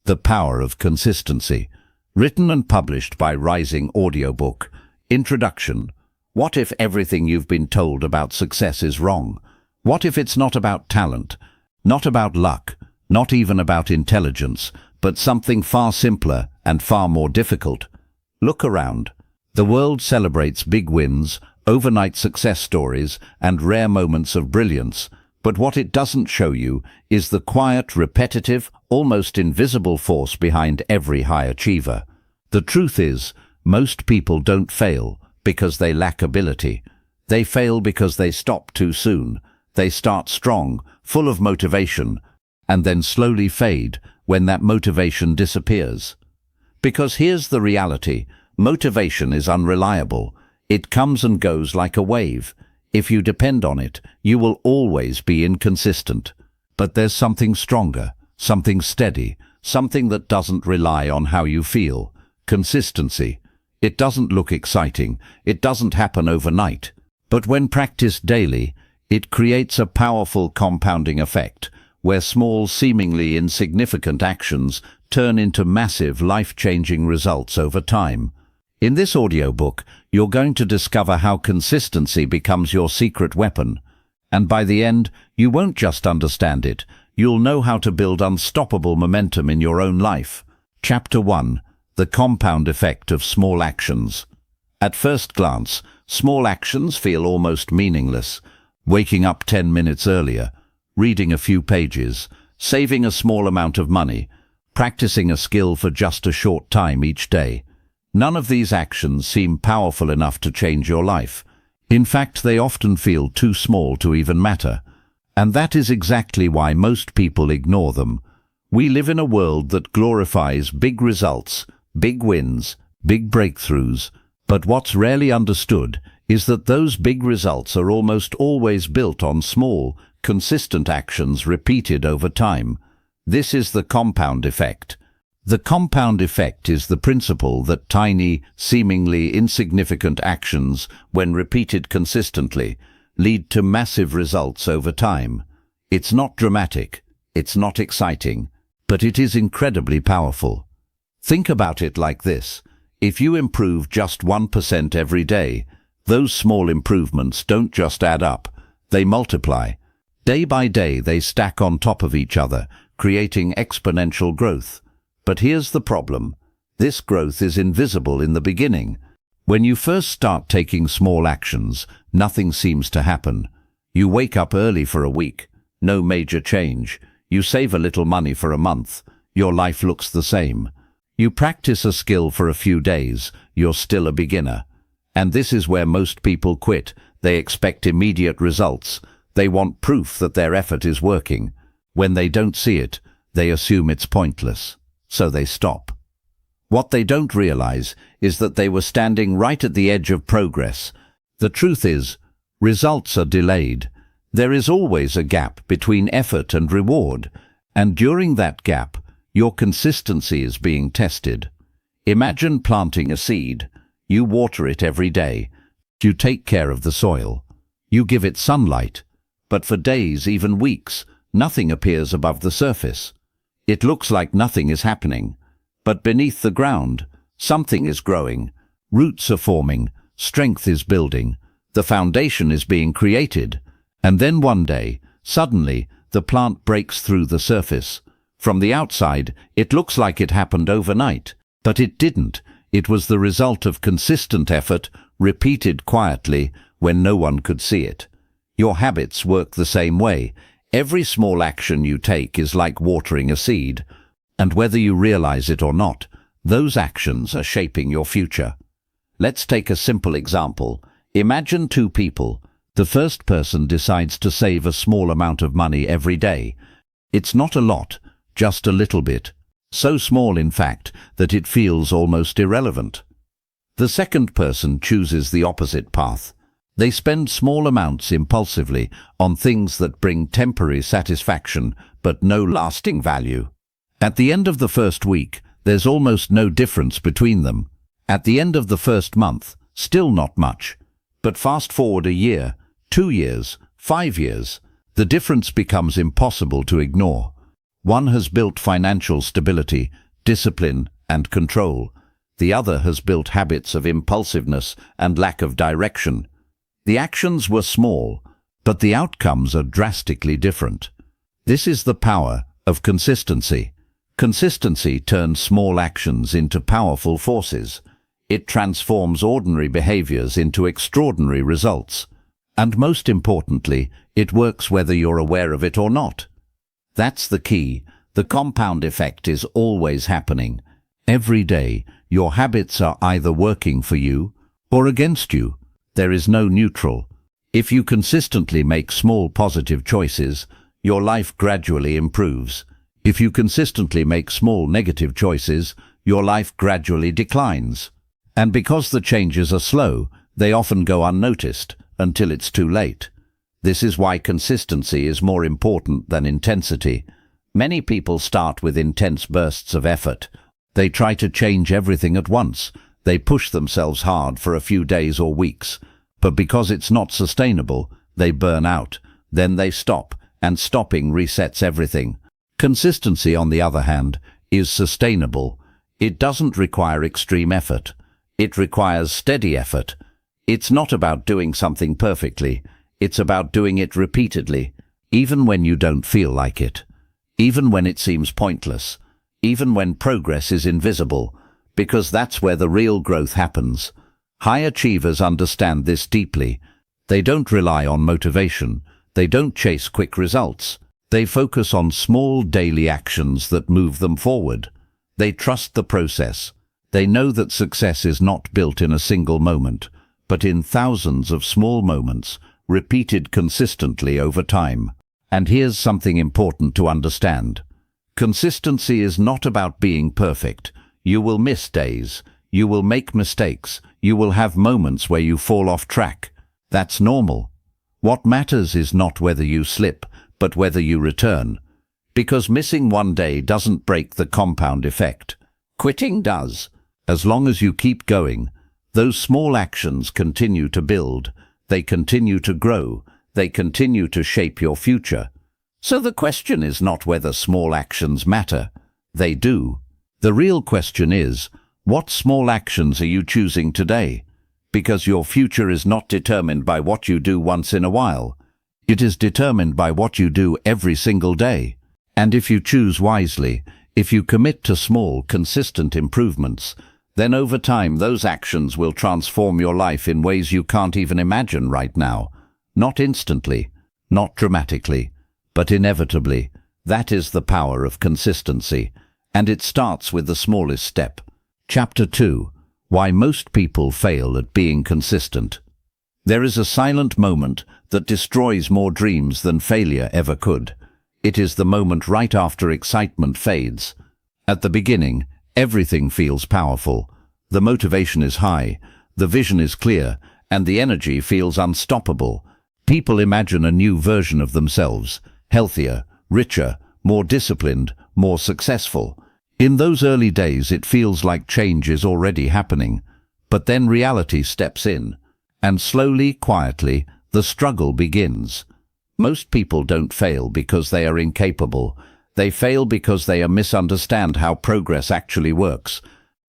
The Power of Consistency. Written and published by Rising Audiobook. Introduction. What if everything you've been told about success is wrong? What if it's not about talent, not about luck, not even about intelligence, but something far simpler and far more difficult? Look around. The world celebrates big wins, overnight success stories, and rare moments of brilliance. But what it doesn't show you is the quiet, repetitive, almost invisible force behind every high achiever. The truth is, most people don't fail because they lack ability. They fail because they stop too soon. They start strong, full of motivation, and then slowly fade when that motivation disappears. Because here's the reality: motivation is unreliable. It comes and goes like a wave. If you depend on it, you will always be inconsistent. But there's something stronger, something steady, something that doesn't rely on how you feel. Consistency. It doesn't look exciting. It doesn't happen overnight. But when practiced daily, it creates a powerful compounding effect, where small, seemingly insignificant actions turn into massive, life-changing results over time. In this audiobook, you're going to discover how consistency becomes your secret weapon. And by the end, you won't just understand it, you'll know how to build unstoppable momentum in your own life. Chapter 1. The Compound Effect of Small Actions. At first glance, small actions feel almost meaningless. Waking up 10 minutes earlier, reading a few pages, saving a small amount of money, practicing a skill for just a short time each day. None of these actions seem powerful enough to change your life. In fact, they often feel too small to even matter. And that is exactly why most people ignore them. We live in a world that glorifies big results, big wins, big breakthroughs. But what's rarely understood is that those big results are almost always built on small, consistent actions repeated over time. This is the compound effect. The compound effect is the principle that tiny, seemingly insignificant actions, when repeated consistently, lead to massive results over time. It's not dramatic, it's not exciting, but it is incredibly powerful. Think about it like this: if you improve just 1% every day, those small improvements don't just add up, they multiply. Day by day they stack on top of each other, creating exponential growth. But here's the problem. This growth is invisible in the beginning. When you first start taking small actions, nothing seems to happen. You wake up early for a week, no major change. You save a little money for a month, your life looks the same. You practice a skill for a few days, you're still a beginner. And this is where most people quit. They expect immediate results. They want proof that their effort is working. When they don't see it, they assume it's pointless. So they stop. What they don't realize is that they were standing right at the edge of progress. The truth is, results are delayed. There is always a gap between effort and reward, and during that gap, your consistency is being tested. Imagine planting a seed. You water it every day. You take care of the soil. You give it sunlight. But for days, even weeks, nothing appears above the surface. It looks like nothing is happening, but beneath the ground, something is growing. Roots are forming, strength is building, the foundation is being created. And then one day, suddenly, the plant breaks through the surface. From the outside, it looks like it happened overnight, but it didn't. It was the result of consistent effort, repeated quietly when no one could see it. Your habits work the same way. Every small action you take is like watering a seed, and whether you realize it or not, those actions are shaping your future. Let's take a simple example. Imagine two people. The first person decides to save a small amount of money every day. It's not a lot, just a little bit. So small, in fact, that it feels almost irrelevant. The second person chooses the opposite path. They spend small amounts impulsively on things that bring temporary satisfaction but no lasting value. At the end of the first week, there's almost no difference between them. At the end of the first month, still not much. But fast forward a year, 2 years, 5 years, the difference becomes impossible to ignore. One has built financial stability, discipline, and control. The other has built habits of impulsiveness and lack of direction. The actions were small, but the outcomes are drastically different. This is the power of consistency. Consistency turns small actions into powerful forces. It transforms ordinary behaviors into extraordinary results. And most importantly, it works whether you're aware of it or not. That's the key. The compound effect is always happening. Every day, your habits are either working for you or against you. There is no neutral. If you consistently make small positive choices, your life gradually improves. If you consistently make small negative choices, your life gradually declines. And because the changes are slow, they often go unnoticed until it's too late. This is why consistency is more important than intensity. Many people start with intense bursts of effort. They try to change everything at once. They push themselves hard for a few days or weeks. But because it's not sustainable, they burn out. Then they stop, and stopping resets everything. Consistency, on the other hand, is sustainable. It doesn't require extreme effort. It requires steady effort. It's not about doing something perfectly. It's about doing it repeatedly, even when you don't feel like it, even when it seems pointless, even when progress is invisible, because that's where the real growth happens. High achievers understand this deeply. They don't rely on motivation. They don't chase quick results. They focus on small daily actions that move them forward. They trust the process. They know that success is not built in a single moment, but in thousands of small moments, repeated consistently over time. And here's something important to understand. Consistency is not about being perfect. You will miss days. You will make mistakes. You will have moments where you fall off track. That's normal. What matters is not whether you slip, but whether you return. Because missing one day doesn't break the compound effect. Quitting does. As long as you keep going, those small actions continue to build. They continue to grow. They continue to shape your future. So the question is not whether small actions matter. They do. The real question is, what small actions are you choosing today? Because your future is not determined by what you do once in a while. It is determined by what you do every single day. And if you choose wisely, if you commit to small, consistent improvements, then over time those actions will transform your life in ways you can't even imagine right now. Not instantly, not dramatically, but inevitably. That is the power of consistency, and it starts with the smallest step. Chapter 2. Why most people fail at being consistent. There is a silent moment that destroys more dreams than failure ever could. It is the moment right after excitement fades. At the beginning, everything feels powerful. The motivation is high, the vision is clear, and the energy feels unstoppable. People imagine a new version of themselves, healthier, richer, more disciplined, more successful. In those early days it feels like change is already happening, but then reality steps in, and slowly, quietly, the struggle begins. Most people don't fail because they are incapable. They fail because they misunderstand how progress actually works.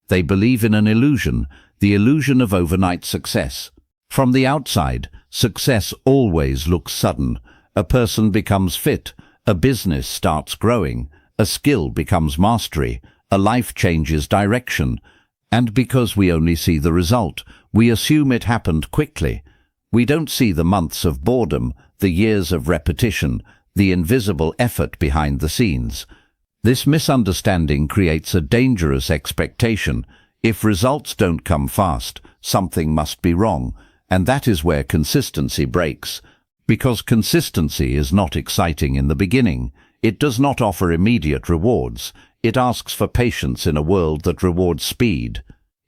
They believe in an illusion, the illusion of overnight success. From the outside, success always looks sudden. A person becomes fit, a business starts growing, a skill becomes mastery, a life changes direction. And because we only see the result, we assume it happened quickly. We don't see the months of boredom, the years of repetition, the invisible effort behind the scenes. This misunderstanding creates a dangerous expectation. If results don't come fast, something must be wrong, and that is where consistency breaks. Because consistency is not exciting in the beginning. It does not offer immediate rewards. It asks for patience in a world that rewards speed.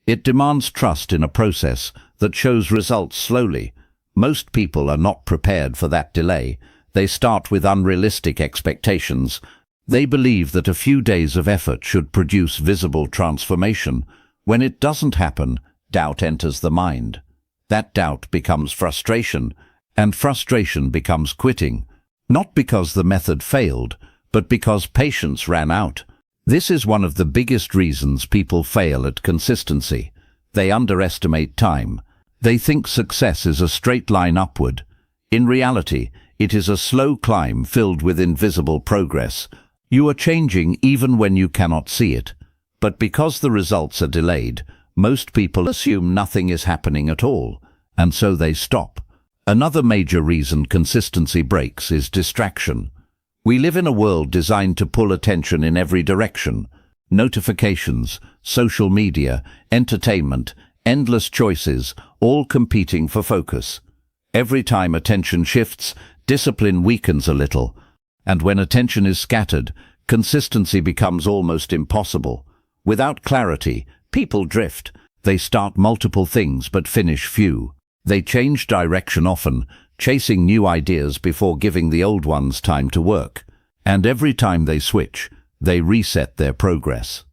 It demands trust in a process that shows results slowly. Most people are not prepared for that delay. They start with unrealistic expectations. They believe that a few days of effort should produce visible transformation. When it doesn't happen, doubt enters the mind. That doubt becomes frustration, and frustration becomes quitting. Not because the method failed, but because patience ran out. This is one of the biggest reasons people fail at consistency. They underestimate time. They think success is a straight line upward. In reality, it is a slow climb filled with invisible progress. You are changing even when you cannot see it. But because the results are delayed, most people assume nothing is happening at all, and so they stop. Another major reason consistency breaks is distraction. We live in a world designed to pull attention in every direction. Notifications, social media, entertainment, endless choices, all competing for focus. Every time attention shifts, discipline weakens a little. And when attention is scattered, consistency becomes almost impossible. Without clarity, people drift. They start multiple things but finish few. They change direction often, chasing new ideas before giving the old ones time to work. And every time they switch, they reset their progress.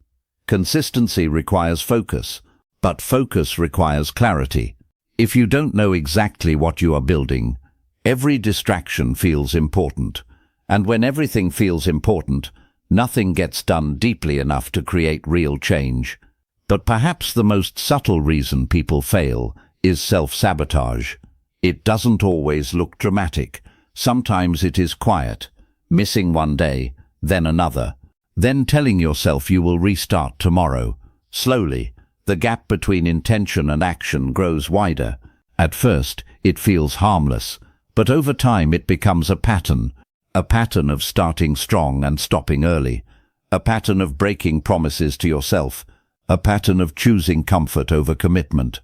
Consistency requires focus, but focus requires clarity. If you don't know exactly what you are building, every distraction feels important. And when everything feels important, nothing gets done deeply enough to create real change. But perhaps the most subtle reason people fail is self-sabotage. It doesn't always look dramatic. Sometimes it is quiet, missing one day, then another, then telling yourself you will restart tomorrow. Slowly, the gap between intention and action grows wider. At first, it feels harmless, but over time it becomes a pattern of starting strong and stopping early, a pattern of breaking promises to yourself, a pattern of choosing comfort over commitment.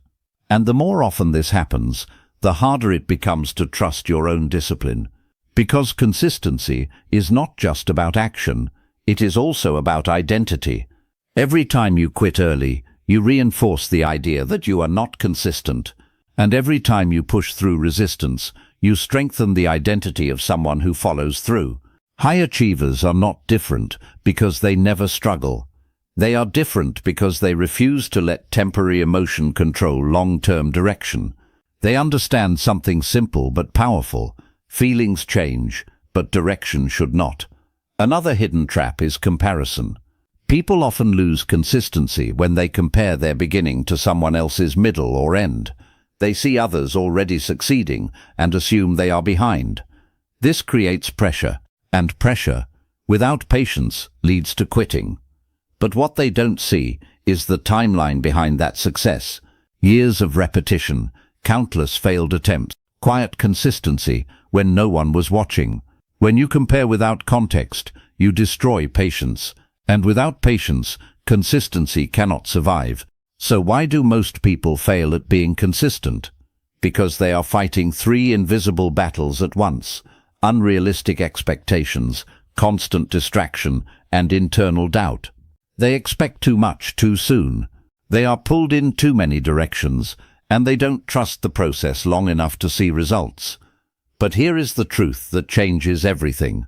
And the more often this happens, the harder it becomes to trust your own discipline. Because consistency is not just about action, it is also about identity. Every time you quit early, you reinforce the idea that you are not consistent. And every time you push through resistance, you strengthen the identity of someone who follows through. High achievers are not different because they never struggle. They are different because they refuse to let temporary emotion control long-term direction. They understand something simple but powerful. Feelings change, but direction should not. Another hidden trap is comparison. People often lose consistency when they compare their beginning to someone else's middle or end. They see others already succeeding and assume they are behind. This creates pressure, and pressure, without patience, leads to quitting. But what they don't see is the timeline behind that success. Years of repetition, countless failed attempts, quiet consistency when no one was watching. When you compare without context, you destroy patience. And without patience, consistency cannot survive. So why do most people fail at being consistent? Because they are fighting three invisible battles at once: unrealistic expectations, constant distraction, and internal doubt. They expect too much too soon. They are pulled in too many directions, and they don't trust the process long enough to see results. But here is the truth that changes everything.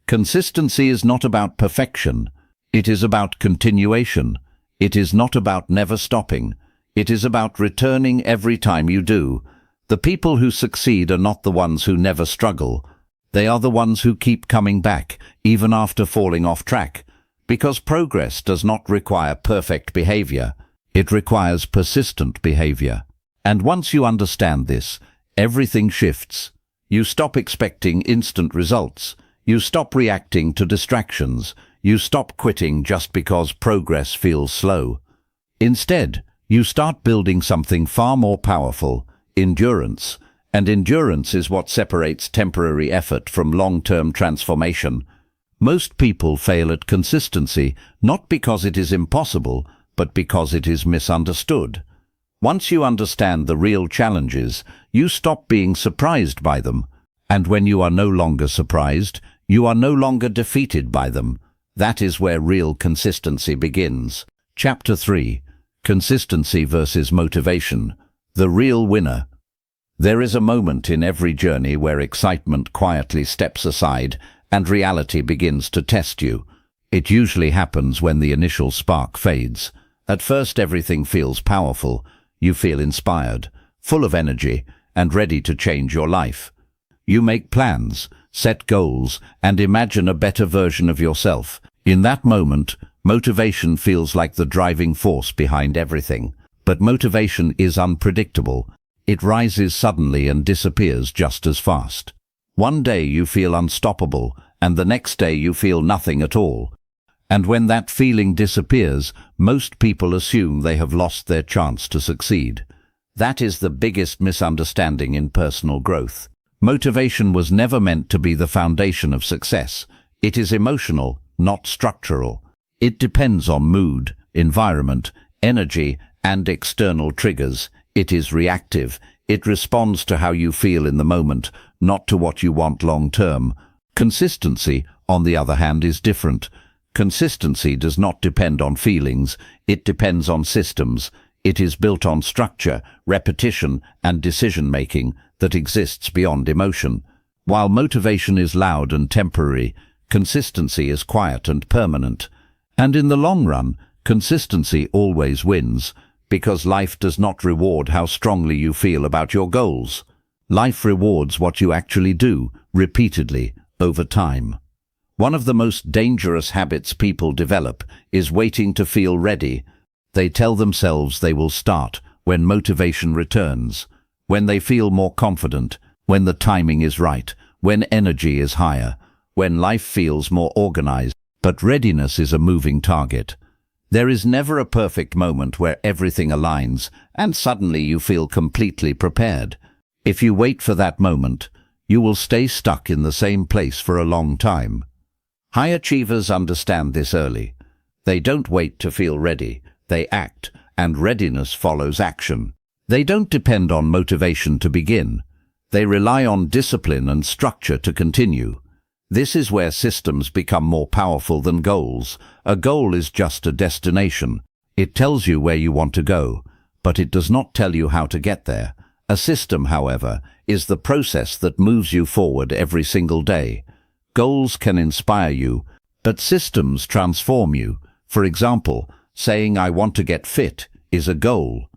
Consistency is not about perfection. It is about continuation. It is not about never stopping. It is about returning every time you do. The people who succeed are not the ones who never struggle. They are the ones who keep coming back, even after falling off track. Because progress does not require perfect behavior. It requires persistent behavior. And once you understand this, everything shifts. You stop expecting instant results. You stop reacting to distractions. You stop quitting just because progress feels slow. Instead, you start building something far more powerful: endurance. And endurance is what separates temporary effort from long-term transformation. Most people fail at consistency not because it is impossible, but because it is misunderstood. Once you understand the real challenges, you stop being surprised by them. And when you are no longer surprised, you are no longer defeated by them. That is where real consistency begins. Chapter 3. Consistency versus motivation. The real winner. There is a moment in every journey where excitement quietly steps aside and reality begins to test you. It usually happens when the initial spark fades. At first everything feels powerful. You feel inspired, full of energy, and ready to change your life. You make plans, set goals, and imagine a better version of yourself. In that moment, motivation feels like the driving force behind everything. But motivation is unpredictable. It rises suddenly and disappears just as fast. One day you feel unstoppable, and the next day you feel nothing at all. And when that feeling disappears, most people assume they have lost their chance to succeed. That is the biggest misunderstanding in personal growth. Motivation was never meant to be the foundation of success. It is emotional, not structural. It depends on mood, environment, energy, and external triggers. It is reactive. It responds to how you feel in the moment, not to what you want long term. Consistency, on the other hand, is different. Consistency does not depend on feelings. It depends on systems. It is built on structure, repetition, and decision-making that exists beyond emotion. While motivation is loud and temporary, consistency is quiet and permanent. And in the long run, consistency always wins, because life does not reward how strongly you feel about your goals. Life rewards what you actually do, repeatedly, over time. One of the most dangerous habits people develop is waiting to feel ready. They tell themselves they will start when motivation returns, when they feel more confident, when the timing is right, when energy is higher, when life feels more organized. But readiness is a moving target. There is never a perfect moment where everything aligns and suddenly you feel completely prepared. If you wait for that moment, you will stay stuck in the same place for a long time. High achievers understand this early. They don't wait to feel ready. They act, and readiness follows action. They don't depend on motivation to begin. They rely on discipline and structure to continue. This is where systems become more powerful than goals. A goal is just a destination. It tells you where you want to go, but it does not tell you how to get there. A system, however, is the process that moves you forward every single day. Goals can inspire you, but systems transform you. For example, saying I want to get fit is a goal.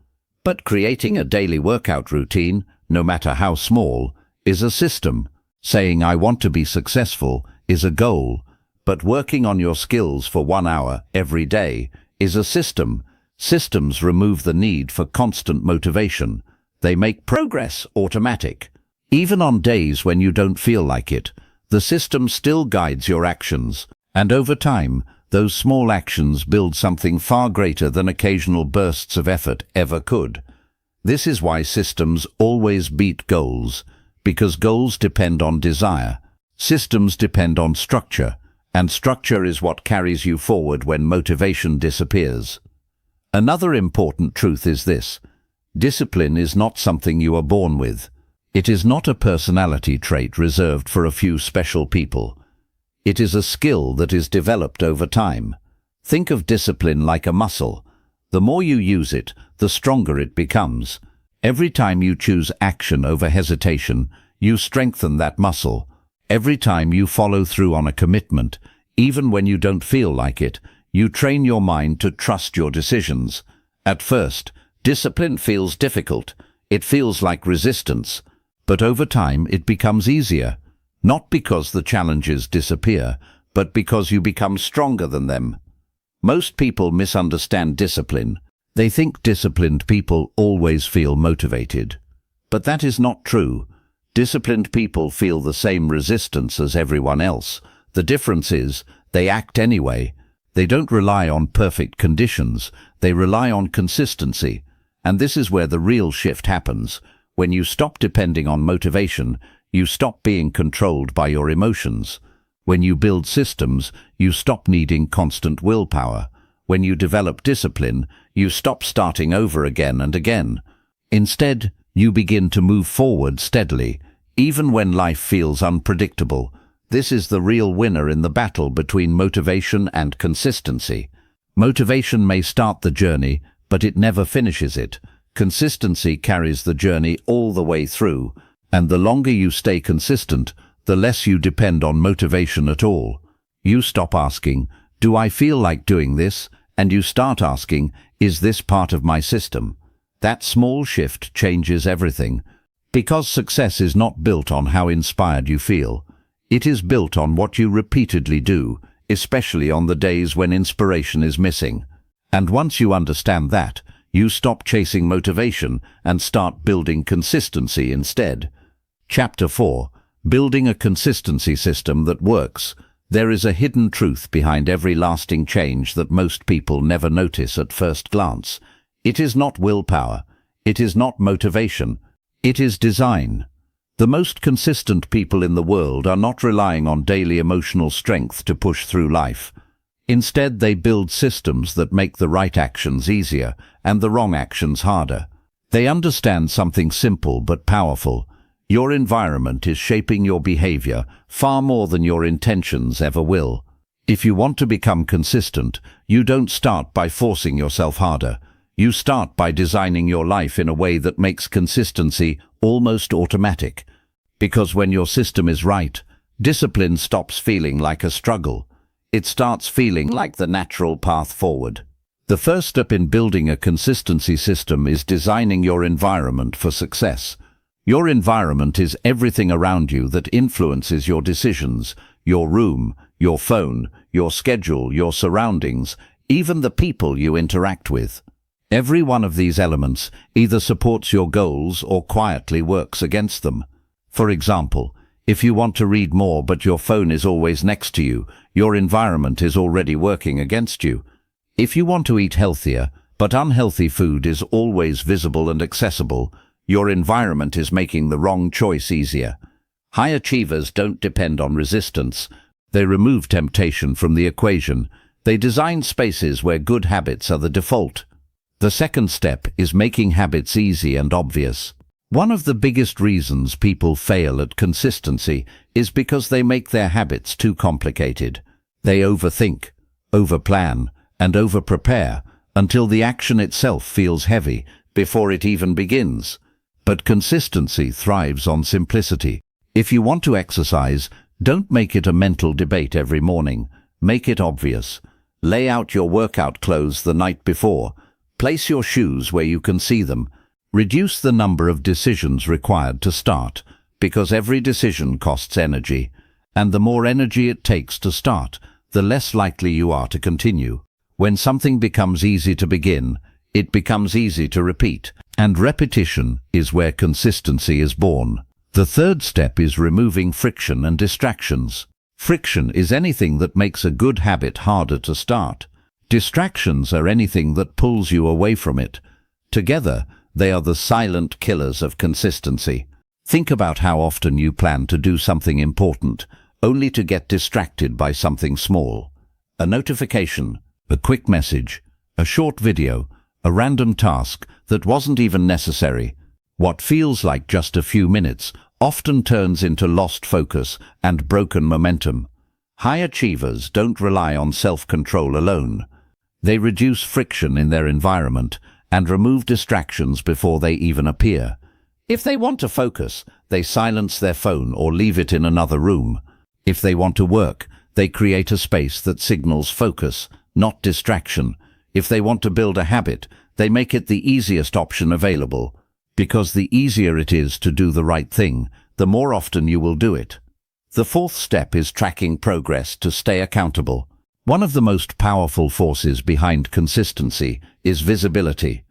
But creating a daily workout routine, no matter how small, is a system. Saying I want to be successful is a goal, but working on your skills for 1 hour every day is a system. Systems remove the need for constant motivation. They make progress automatic. Even on days when you don't feel like it, the system still guides your actions, and over time, those small actions build something far greater than occasional bursts of effort ever could. This is why systems always beat goals, because goals depend on desire. Systems depend on structure, and structure is what carries you forward when motivation disappears. Another important truth is this: discipline is not something you are born with. It is not a personality trait reserved for a few special people. It is a skill that is developed over time. Think of discipline like a muscle. The more you use it, the stronger it becomes. Every time you choose action over hesitation, you strengthen that muscle. Every time you follow through on a commitment, even when you don't feel like it, you train your mind to trust your decisions. At first, discipline feels difficult. It feels like resistance. But over time, it becomes easier. Not because the challenges disappear, but because you become stronger than them. Most people misunderstand discipline. They think disciplined people always feel motivated. But that is not true. Disciplined people feel the same resistance as everyone else. The difference is, they act anyway. They don't rely on perfect conditions. They rely on consistency. And this is where the real shift happens. When you stop depending on motivation, you stop being controlled by your emotions. When you build systems, you stop needing constant willpower. When you develop discipline, you stop starting over again and again. Instead, you begin to move forward steadily, even when life feels unpredictable. This is the real winner in the battle between motivation and consistency. Motivation may start the journey, but it never finishes it. Consistency carries the journey all the way through, and the longer you stay consistent, the less you depend on motivation at all. You stop asking, "Do I feel like doing this?" and you start asking, "Is this part of my system?" That small shift changes everything, because success is not built on how inspired you feel. It is built on what you repeatedly do, especially on the days when inspiration is missing. And once you understand that, you stop chasing motivation and start building consistency instead. Chapter 4. Building a consistency system that works. There is a hidden truth behind every lasting change that most people never notice at first glance. It is not willpower. It is not motivation. It is design. The most consistent people in the world are not relying on daily emotional strength to push through life. Instead, they build systems that make the right actions easier and the wrong actions harder. They understand something simple but powerful. Your environment is shaping your behavior far more than your intentions ever will. If you want to become consistent, you don't start by forcing yourself harder. You start by designing your life in a way that makes consistency almost automatic. Because when your system is right, discipline stops feeling like a struggle. It starts feeling like the natural path forward. The first step in building a consistency system is designing your environment for success. Your environment is everything around you that influences your decisions, your room, your phone, your schedule, your surroundings, even the people you interact with. Every one of these elements either supports your goals or quietly works against them. For example, if you want to read more but your phone is always next to you, your environment is already working against you. If you want to eat healthier, but unhealthy food is always visible and accessible, your environment is making the wrong choice easier. High achievers don't depend on resistance. They remove temptation from the equation. They design spaces where good habits are the default. The second step is making habits easy and obvious. One of the biggest reasons people fail at consistency is because they make their habits too complicated. They overthink, overplan, and overprepare until the action itself feels heavy before it even begins. But consistency thrives on simplicity. If you want to exercise, don't make it a mental debate every morning. Make it obvious. Lay out your workout clothes the night before. Place your shoes where you can see them. Reduce the number of decisions required to start, because every decision costs energy, and the more energy it takes to start, the less likely you are to continue. When something becomes easy to begin, it becomes easy to repeat, and repetition is where consistency is born. The third step is removing friction and distractions. Friction is anything that makes a good habit harder to start. Distractions are anything that pulls you away from it. Together, they are the silent killers of consistency. Think about how often you plan to do something important, only to get distracted by something small. A notification, a quick message, a short video, a random task that wasn't even necessary. What feels like just a few minutes often turns into lost focus and broken momentum. High achievers don't rely on self-control alone. They reduce friction in their environment and remove distractions before they even appear. If they want to focus, they silence their phone or leave it in another room. If they want to work, they create a space that signals focus, not distraction. If they want to build a habit, they make it the easiest option available. Because the easier it is to do the right thing, the more often you will do it. The fourth step is tracking progress to stay accountable. One of the most powerful forces behind consistency is visibility.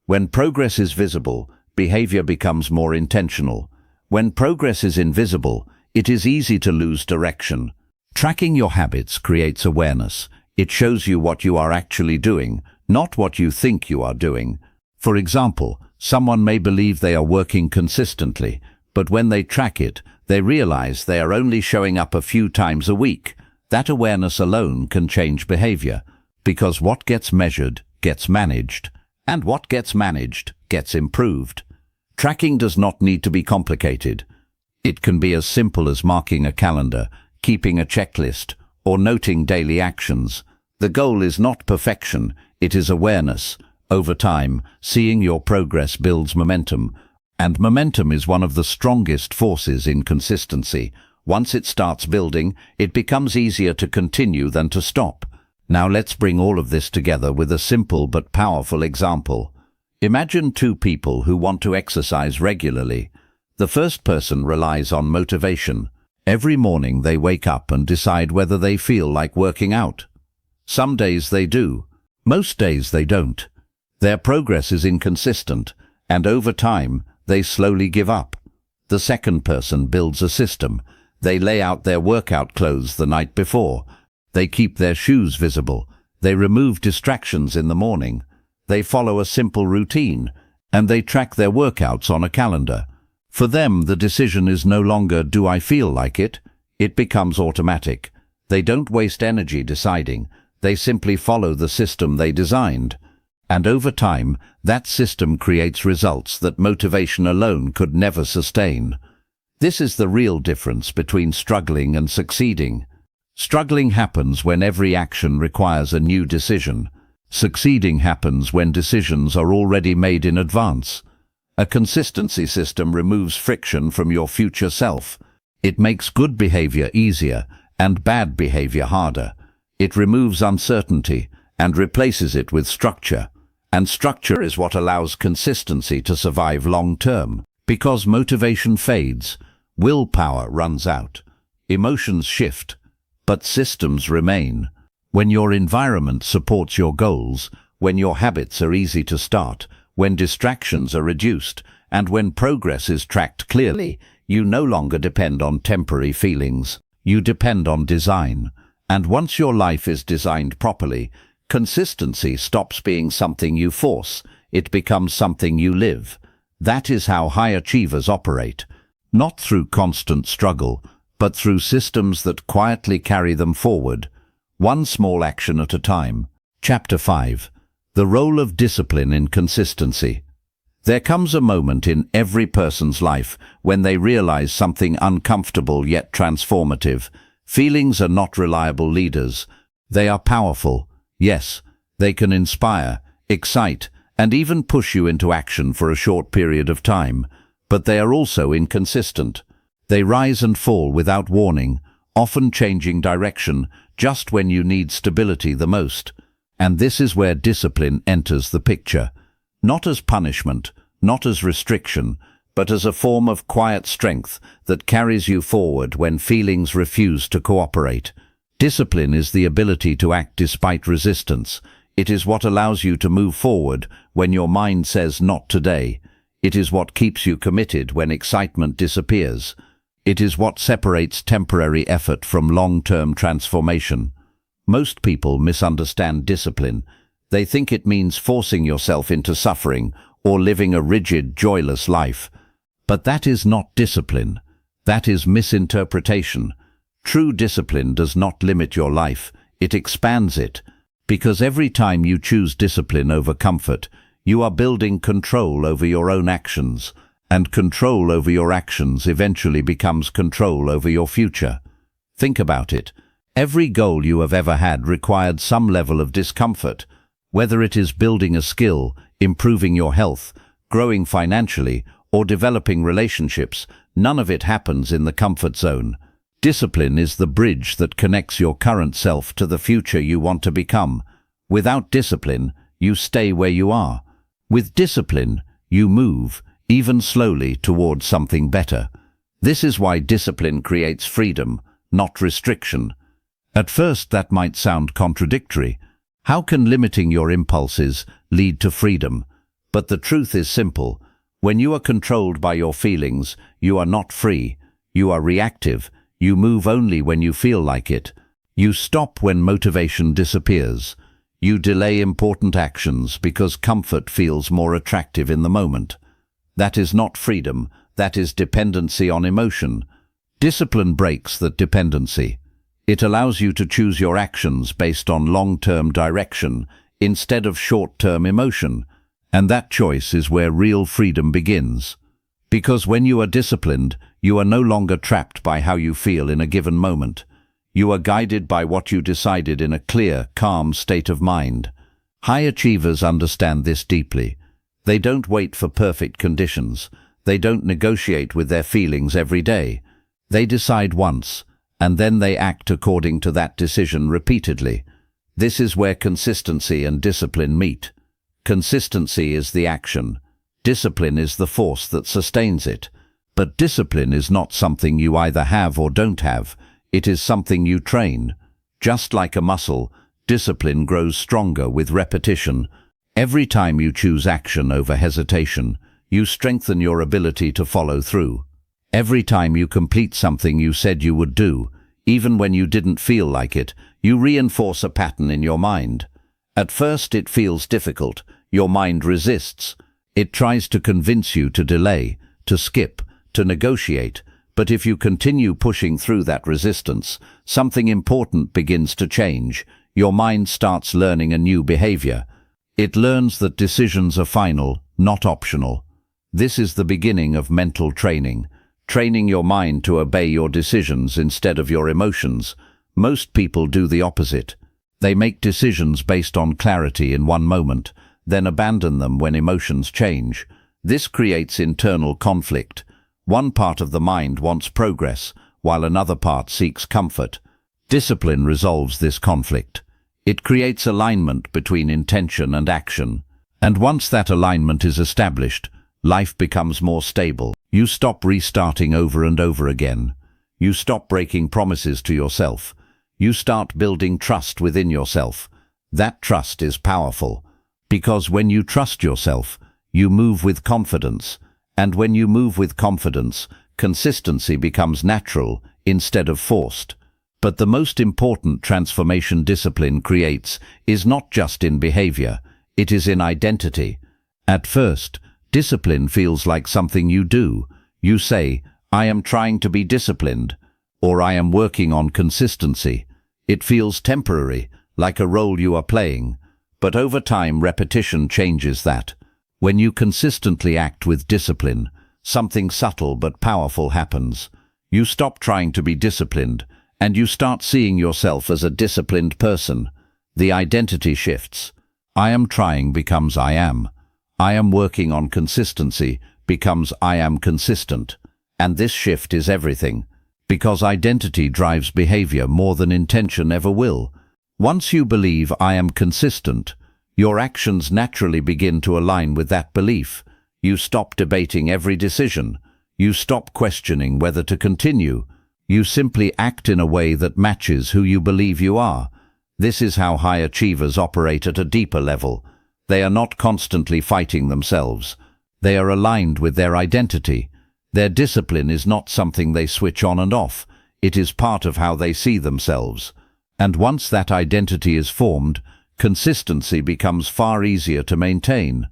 When progress is visible, behavior becomes more intentional. When progress is invisible, it is easy to lose direction. Tracking your habits creates awareness. It shows you what you are actually doing, not what you think you are doing. For example, someone may believe they are working consistently, but when they track it, they realize they are only showing up a few times a week. That awareness alone can change behavior, because what gets measured gets managed, and what gets managed gets improved. Tracking does not need to be complicated. It can be as simple as marking a calendar, keeping a checklist, or noting daily actions. The goal is not perfection, it is awareness. Over time, seeing your progress builds momentum, and momentum is one of the strongest forces in consistency. Once it starts building, it becomes easier to continue than to stop. Now let's bring all of this together with a simple but powerful example. Imagine two people who want to exercise regularly. The first person relies on motivation. Every morning they wake up and decide whether they feel like working out. Some days they do. Most days they don't. Their progress is inconsistent, and over time they slowly give up. The second person builds a system. They lay out their workout clothes the night before. They keep their shoes visible. They remove distractions in the morning. They follow a simple routine, and they track their workouts on a calendar. For them, the decision is no longer, do I feel like it? It becomes automatic. They don't waste energy deciding. They simply follow the system they designed. And over time, that system creates results that motivation alone could never sustain. This is the real difference between struggling and succeeding. Struggling happens when every action requires a new decision. Succeeding happens when decisions are already made in advance. A consistency system removes friction from your future self. It makes good behavior easier and bad behavior harder. It removes uncertainty and replaces it with structure. And structure is what allows consistency to survive long term. Because motivation fades, willpower runs out. Emotions shift, but systems remain. When your environment supports your goals, when your habits are easy to start, when distractions are reduced, and when progress is tracked clearly, you no longer depend on temporary feelings. You depend on design. And once your life is designed properly, consistency stops being something you force. It becomes something you live. That is how high achievers operate. Not through constant struggle, but through systems that quietly carry them forward. One small action at a time. Chapter 5. The role of discipline in consistency. There comes a moment in every person's life when they realize something uncomfortable yet transformative. Feelings are not reliable leaders. They are powerful. Yes, they can inspire, excite, and even push you into action for a short period of time. But they are also inconsistent. They rise and fall without warning, often changing direction just when you need stability the most. And this is where discipline enters the picture. Not as punishment, not as restriction, but as a form of quiet strength that carries you forward when feelings refuse to cooperate. Discipline is the ability to act despite resistance. It is what allows you to move forward when your mind says not today. It is what keeps you committed when excitement disappears. It is what separates temporary effort from long-term transformation. Most people misunderstand discipline. They think it means forcing yourself into suffering or living a rigid, joyless life. But that is not discipline. That is misinterpretation. True discipline does not limit your life, it expands it. Because every time you choose discipline over comfort, you are building control over your own actions. And control over your actions eventually becomes control over your future. Think about it. Every goal you have ever had required some level of discomfort. Whether it is building a skill, improving your health, growing financially, or developing relationships, none of it happens in the comfort zone. Discipline is the bridge that connects your current self to the future you want to become. Without discipline, you stay where you are. With discipline, you move, even slowly, towards something better. This is why discipline creates freedom, not restriction. At first that might sound contradictory. How can limiting your impulses lead to freedom? But the truth is simple. When you are controlled by your feelings, you are not free. You are reactive. You move only when you feel like it. You stop when motivation disappears. You delay important actions because comfort feels more attractive in the moment. That is not freedom. That is dependency on emotion. Discipline breaks that dependency. It allows you to choose your actions based on long-term direction instead of short-term emotion. And that choice is where real freedom begins. Because when you are disciplined, you are no longer trapped by how you feel in a given moment. You are guided by what you decided in a clear, calm state of mind. High achievers understand this deeply. They don't wait for perfect conditions. They don't negotiate with their feelings every day. They decide once, and then they act according to that decision repeatedly. This is where consistency and discipline meet. Consistency is the action. Discipline is the force that sustains it. But discipline is not something you either have or don't have. It is something you train. Just like a muscle, discipline grows stronger with repetition. Every time you choose action over hesitation, you strengthen your ability to follow through. Every time you complete something you said you would do, even when you didn't feel like it, you reinforce a pattern in your mind. At first it feels difficult. Your mind resists. It tries to convince you to delay, to skip, to negotiate. But if you continue pushing through that resistance, something important begins to change. Your mind starts learning a new behavior. It learns that decisions are final, not optional. This is the beginning of mental training. Training your mind to obey your decisions instead of your emotions. Most people do the opposite. They make decisions based on clarity in one moment, then abandon them when emotions change. This creates internal conflict. One part of the mind wants progress, while another part seeks comfort. Discipline resolves this conflict. It creates alignment between intention and action. And once that alignment is established, life becomes more stable. You stop restarting over and over again. You stop breaking promises to yourself. You start building trust within yourself. That trust is powerful, because when you trust yourself, you move with confidence. And when you move with confidence, consistency becomes natural instead of forced. But the most important transformation discipline creates is not just in behavior, it is in identity. At first, discipline feels like something you do. You say, "I am trying to be disciplined," or "I am working on consistency." It feels temporary, like a role you are playing. But over time, repetition changes that. When you consistently act with discipline, something subtle but powerful happens. You stop trying to be disciplined, and you start seeing yourself as a disciplined person. The identity shifts. I am trying becomes I am. I am working on consistency becomes I am consistent. And this shift is everything, because identity drives behavior more than intention ever will. Once you believe I am consistent, your actions naturally begin to align with that belief. You stop debating every decision. You stop questioning whether to continue. You simply act in a way that matches who you believe you are. This is how high achievers operate at a deeper level. They are not constantly fighting themselves. They are aligned with their identity. Their discipline is not something they switch on and off. It is part of how they see themselves. And once that identity is formed, consistency becomes far easier to maintain.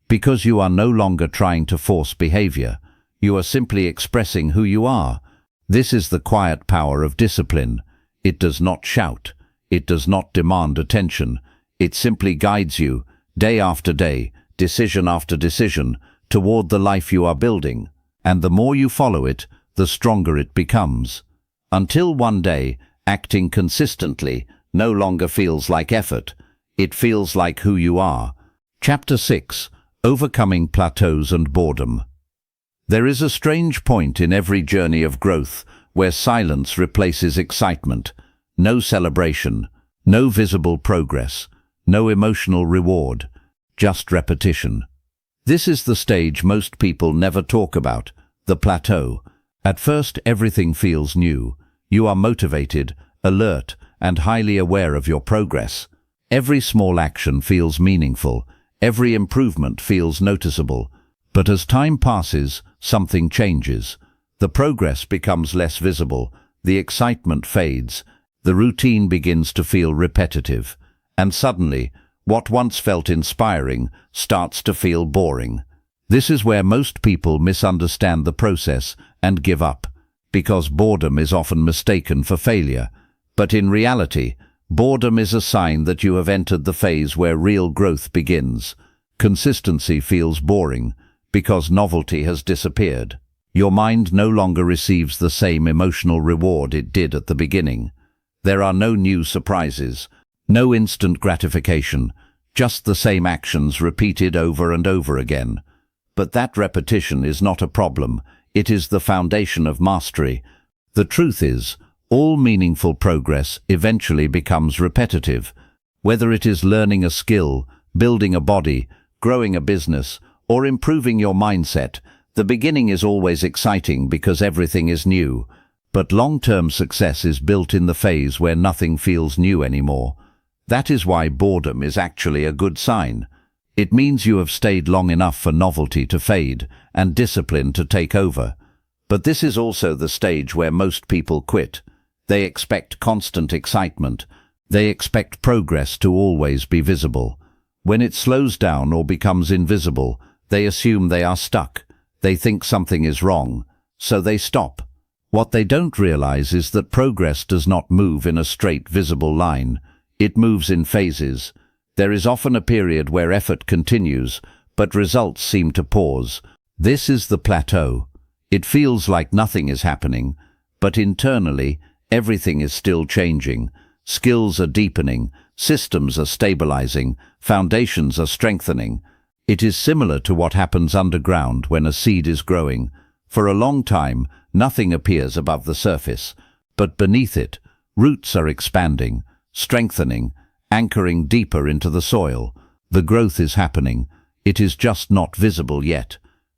Because you are no longer trying to force behavior. You are simply expressing who you are. This is the quiet power of discipline. It does not shout. It does not demand attention. It simply guides you, day after day, decision after decision, toward the life you are building. And the more you follow it, the stronger it becomes. Until one day, acting consistently no longer feels like effort. It feels like who you are. Chapter 6. Overcoming Plateaus and Boredom. There is a strange point in every journey of growth where silence replaces excitement. No celebration, no visible progress, no emotional reward, just repetition. This is the stage most people never talk about, the plateau. At first, everything feels new. You are motivated, alert, and highly aware of your progress. Every small action feels meaningful. Every improvement feels noticeable. But as time passes, something changes. The progress becomes less visible. The excitement fades. The routine begins to feel repetitive. And suddenly, what once felt inspiring starts to feel boring. This is where most people misunderstand the process and give up, because boredom is often mistaken for failure. But in reality, boredom is a sign that you have entered the phase where real growth begins. Consistency feels boring because novelty has disappeared. Your mind no longer receives the same emotional reward it did at the beginning. There are no new surprises, no instant gratification, just the same actions repeated over and over again. But that repetition is not a problem. It is the foundation of mastery. The truth is, all meaningful progress eventually becomes repetitive. Whether it is learning a skill, building a body, growing a business, or improving your mindset, The beginning is always exciting because everything is new, but long-term success is built in the phase where nothing feels new anymore. That is why boredom is actually a good sign. It means you have stayed long enough for novelty to fade and discipline to take over. But this is also the stage where most people quit. They expect constant excitement. They expect progress to always be visible. When it slows down or becomes invisible, they assume they are stuck. They think something is wrong, so they stop. What they don't realize is that progress does not move in a straight, visible line. It moves in phases. There is often a period where effort continues, but results seem to pause. This is the plateau. It feels like nothing is happening, but internally, everything is still changing. Skills are deepening, systems are stabilizing, foundations are strengthening. It is similar to what happens underground when a seed is growing. For a long time, nothing appears above the surface, but beneath it, roots are expanding, strengthening, anchoring deeper into the soil. The growth is happening. It is just not visible yet.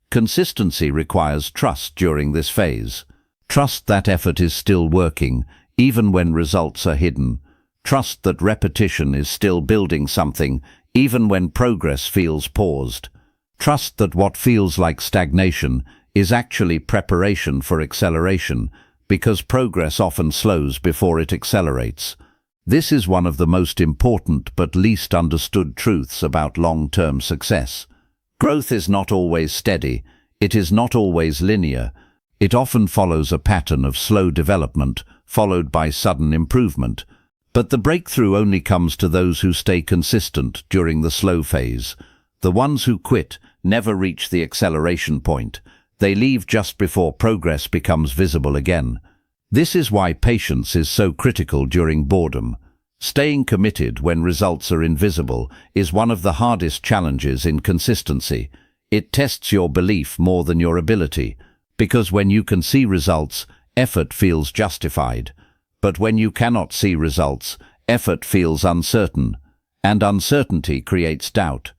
Consistency requires trust during this phase. Trust that effort is still working, even when results are hidden. Trust that repetition is still building something, even when progress feels paused. Trust that what feels like stagnation is actually preparation for acceleration, because progress often slows before it accelerates. This is one of the most important but least understood truths about long-term success. Growth is not always steady. It is not always linear. It often follows a pattern of slow development, followed by sudden improvement. But the breakthrough only comes to those who stay consistent during the slow phase. The ones who quit never reach the acceleration point. They leave just before progress becomes visible again. This is why patience is so critical during boredom. Staying committed when results are invisible is one of the hardest challenges in consistency. It tests your belief more than your ability, because when you can see results, effort feels justified. But when you cannot see results, effort feels uncertain, and uncertainty creates doubt.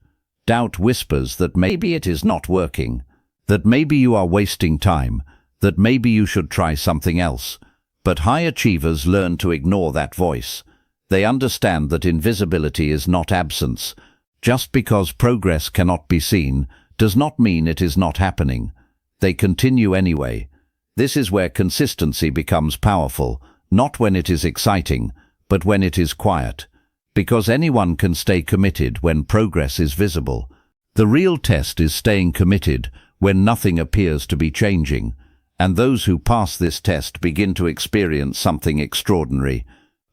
Doubt whispers that maybe it is not working, that maybe you are wasting time, that maybe you should try something else. But high achievers learn to ignore that voice. They understand that invisibility is not absence. Just because progress cannot be seen does not mean it is not happening. They continue anyway. This is where consistency becomes powerful, not when it is exciting, but when it is quiet. Because anyone can stay committed when progress is visible. The real test is staying committed when nothing appears to be changing. And those who pass this test begin to experience something extraordinary.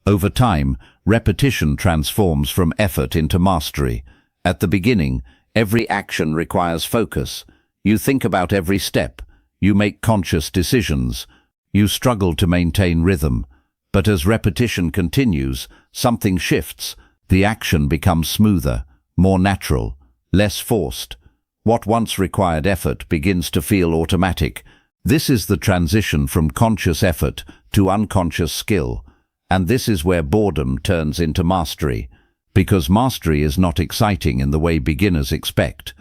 Over time, repetition transforms from effort into mastery. At the beginning, every action requires focus. You think about every step. You make conscious decisions. You struggle to maintain rhythm. But as repetition continues, something shifts. The action becomes smoother, more natural, less forced. What once required effort begins to feel automatic. This is the transition from conscious effort to unconscious skill. And this is where boredom turns into mastery. Because mastery is not exciting in the way beginners expect.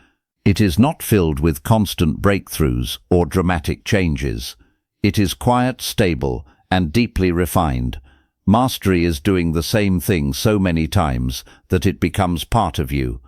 It is not filled with constant breakthroughs or dramatic changes. It is quiet, stable, and deeply refined. Mastery is doing the same thing so many times that it becomes part of you.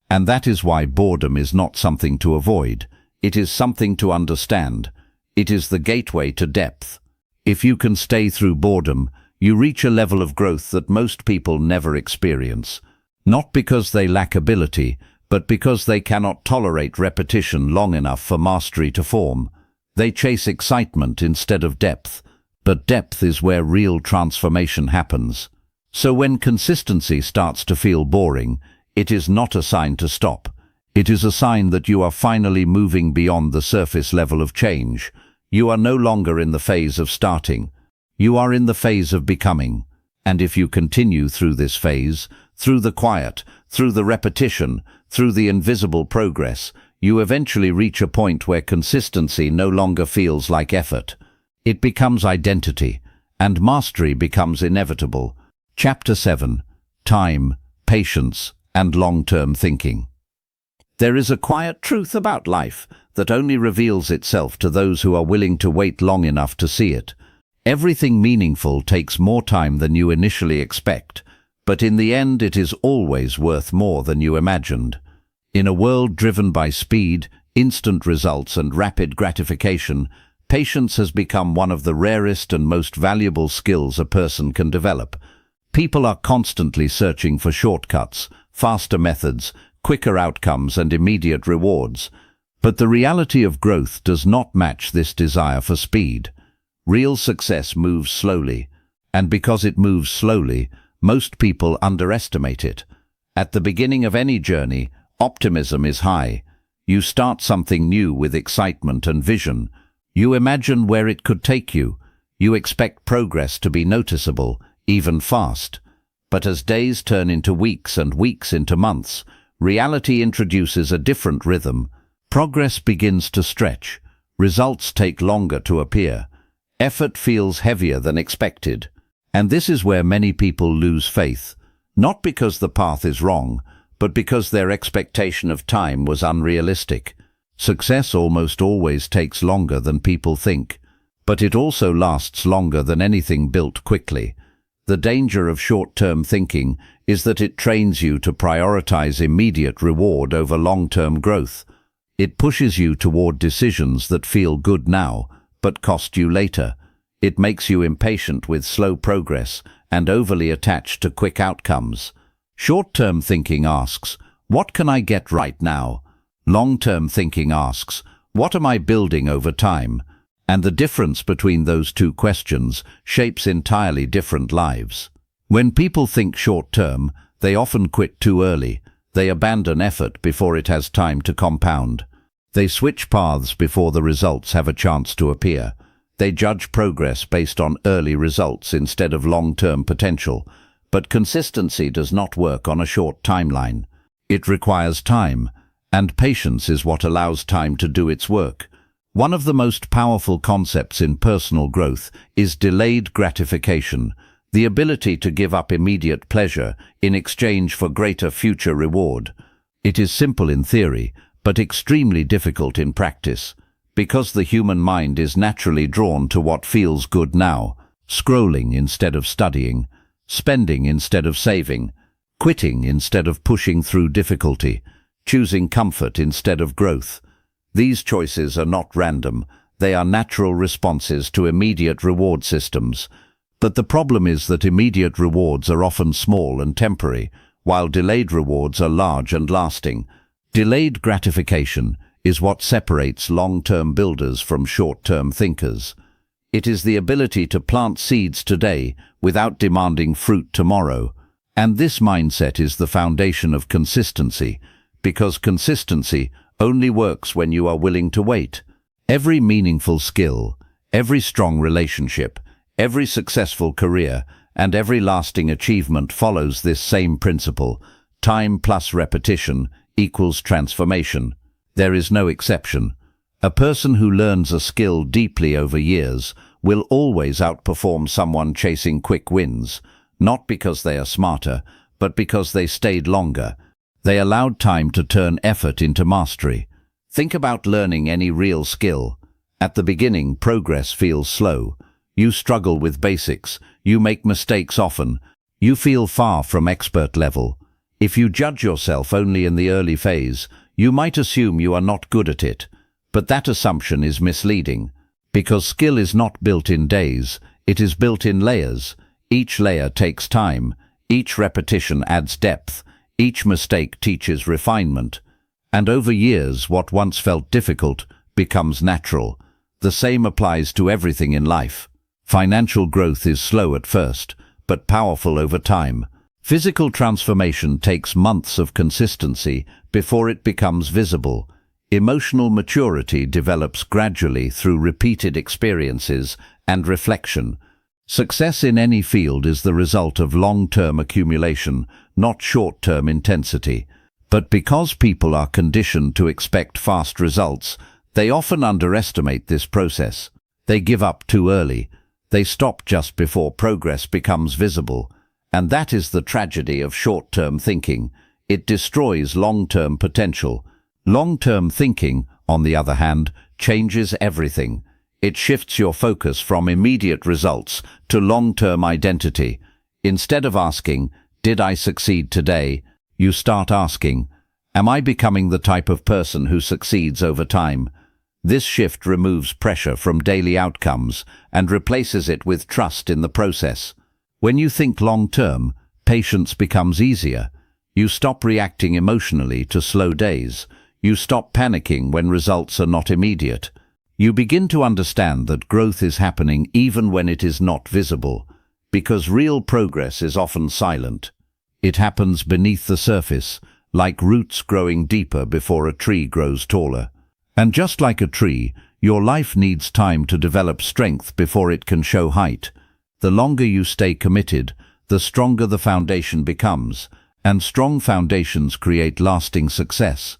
And that is why boredom is not something to avoid. It is something to understand. It is the gateway to depth. If you can stay through boredom, you reach a level of growth that most people never experience. Not because they lack ability, but because they cannot tolerate repetition long enough for mastery to form. They chase excitement instead of depth, but depth is where real transformation happens. So when consistency starts to feel boring, it is not a sign to stop. It is a sign that you are finally moving beyond the surface level of change. You are no longer in the phase of starting. You are in the phase of becoming. And if you continue through this phase, through the quiet, through the repetition, through the invisible progress, you eventually reach a point where consistency no longer feels like effort. It becomes identity, and mastery becomes inevitable. Chapter 7. Time, Patience, and Long-Term Thinking. There is a quiet truth about life that only reveals itself to those who are willing to wait long enough to see it. Everything meaningful takes more time than you initially expect, but in the end it is always worth more than you imagined. In a world driven by speed, instant results and rapid gratification, patience has become one of the rarest and most valuable skills a person can develop. People are constantly searching for shortcuts, faster methods, quicker outcomes and immediate rewards. But the reality of growth does not match this desire for speed. Real success moves slowly, and because it moves slowly, most people underestimate it. At the beginning of any journey, optimism is high. You start something new with excitement and vision. You imagine where it could take you. You expect progress to be noticeable, even fast. But as days turn into weeks and weeks into months, reality introduces a different rhythm. Progress begins to stretch. Results take longer to appear. Effort feels heavier than expected. And this is where many people lose faith, not because the path is wrong, but because their expectation of time was unrealistic. Success almost always takes longer than people think, but it also lasts longer than anything built quickly. The danger of short-term thinking is that it trains you to prioritize immediate reward over long-term growth. It pushes you toward decisions that feel good now, but cost you later. It makes you impatient with slow progress and overly attached to quick outcomes. Short-term thinking asks, what can I get right now? Long-term thinking asks, what am I building over time? And the difference between those two questions shapes entirely different lives. When people think short-term, they often quit too early. They abandon effort before it has time to compound. They switch paths before the results have a chance to appear. They judge progress based on early results instead of long-term potential. But consistency does not work on a short timeline. It requires time, and patience is what allows time to do its work. One of the most powerful concepts in personal growth is delayed gratification, the ability to give up immediate pleasure in exchange for greater future reward. It is simple in theory, but extremely difficult in practice, because the human mind is naturally drawn to what feels good now, scrolling instead of studying, spending instead of saving, quitting instead of pushing through difficulty, choosing comfort instead of growth. These choices are not random, they are natural responses to immediate reward systems. But the problem is that immediate rewards are often small and temporary, while delayed rewards are large and lasting. Delayed gratification is what separates long-term builders from short-term thinkers. It is the ability to plant seeds today without demanding fruit tomorrow. And this mindset is the foundation of consistency, because consistency only works when you are willing to wait. Every meaningful skill, every strong relationship, every successful career, and every lasting achievement follows this same principle. Time plus repetition equals transformation. There is no exception. A person who learns a skill deeply over years will always outperform someone chasing quick wins, not because they are smarter, but because they stayed longer. They allowed time to turn effort into mastery. Think about learning any real skill. At the beginning, progress feels slow. You struggle with basics. You make mistakes often. You feel far from expert level. If you judge yourself only in the early phase, you might assume you are not good at it. But that assumption is misleading, because skill is not built in days, it is built in layers. Each layer takes time, each repetition adds depth, each mistake teaches refinement. And over years, what once felt difficult becomes natural. The same applies to everything in life. Financial growth is slow at first, but powerful over time. Physical transformation takes months of consistency before it becomes visible. Emotional maturity develops gradually through repeated experiences and reflection. Success in any field is the result of long-term accumulation, not short-term intensity. But because people are conditioned to expect fast results, they often underestimate this process. They give up too early. They stop just before progress becomes visible. And that is the tragedy of short-term thinking. It destroys long-term potential. Long-term thinking on the other hand, changes everything. It shifts your focus from immediate results to long-term identity. Instead of asking, "Did I succeed today?" you start asking, "Am I becoming the type of person who succeeds over time?" This shift removes pressure from daily outcomes and replaces it with trust in the process. When you think long-term, patience becomes easier. You stop reacting emotionally to slow days. You stop panicking when results are not immediate. You begin to understand that growth is happening even when it is not visible, because real progress is often silent. It happens beneath the surface, like roots growing deeper before a tree grows taller. And just like a tree, your life needs time to develop strength before it can show height. The longer you stay committed, the stronger the foundation becomes, and strong foundations create lasting success.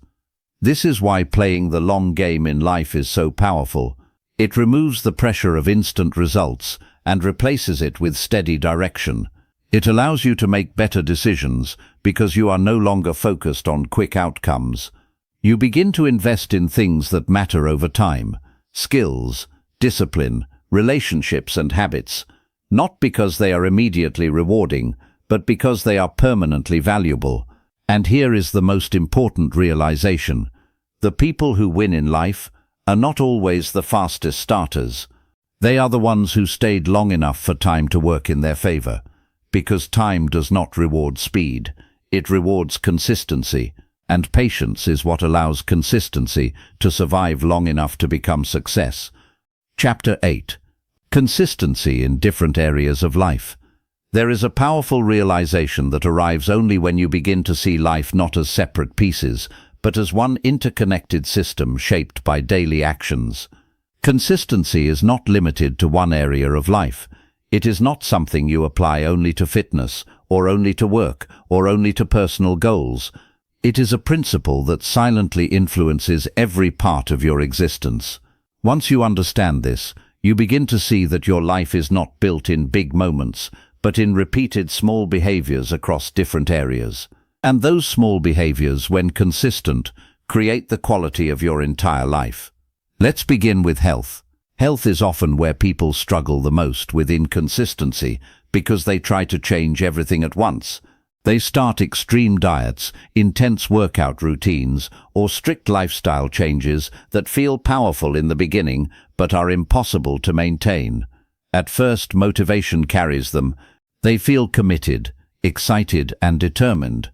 This is why playing the long game in life is so powerful. It removes the pressure of instant results and replaces it with steady direction. It allows you to make better decisions because you are no longer focused on quick outcomes. You begin to invest in things that matter over time: skills, discipline, relationships and habits, not because they are immediately rewarding, but because they are permanently valuable. And here is the most important realization: the people who win in life are not always the fastest starters. They are the ones who stayed long enough for time to work in their favor. Because time does not reward speed, it rewards consistency. And patience is what allows consistency to survive long enough to become success. Chapter 8. Consistency in different areas of life. There is a powerful realization that arrives only when you begin to see life not as separate pieces, but as one interconnected system shaped by daily actions. Consistency is not limited to one area of life. It is not something you apply only to fitness, or only to work, or only to personal goals. It is a principle that silently influences every part of your existence. Once you understand this, you begin to see that your life is not built in big moments, but in repeated small behaviors across different areas. And those small behaviors, when consistent, create the quality of your entire life. Let's begin with health. Health is often where people struggle the most with inconsistency because they try to change everything at once. They start extreme diets, intense workout routines, or strict lifestyle changes that feel powerful in the beginning but are impossible to maintain. At first, motivation carries them. They feel committed, excited, and determined.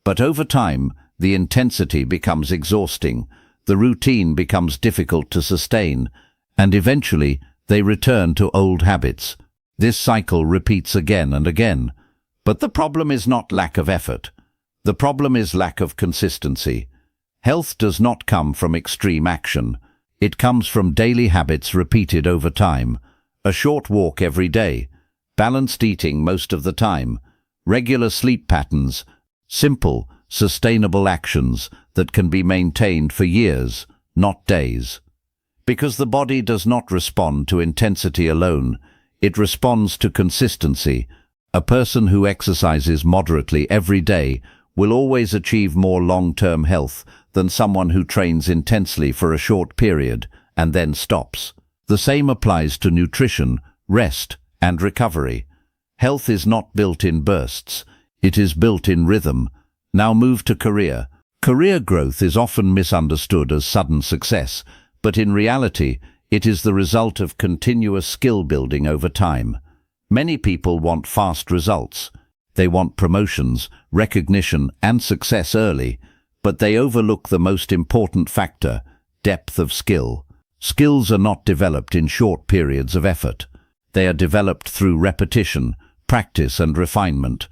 But over time, the intensity becomes exhausting, the routine becomes difficult to sustain, and eventually they return to old habits. This cycle repeats again and again. But the problem is not lack of effort. The problem is lack of consistency. Health does not come from extreme action. It comes from daily habits repeated over time. A short walk every day, balanced eating most of the time, regular sleep patterns, simple, sustainable actions that can be maintained for years, not days. Because the body does not respond to intensity alone, it responds to consistency. A person who exercises moderately every day will always achieve more long-term health than someone who trains intensely for a short period and then stops. The same applies to nutrition, rest, and recovery. Health is not built in bursts. It is built in rhythm. Now move to career. Career growth is often misunderstood as sudden success, but in reality, it is the result of continuous skill building over time. Many people want fast results. They want promotions, recognition, and success early, but they overlook the most important factor: depth of skill. Skills are not developed in short periods of effort. They are developed through repetition, practice, and refinement.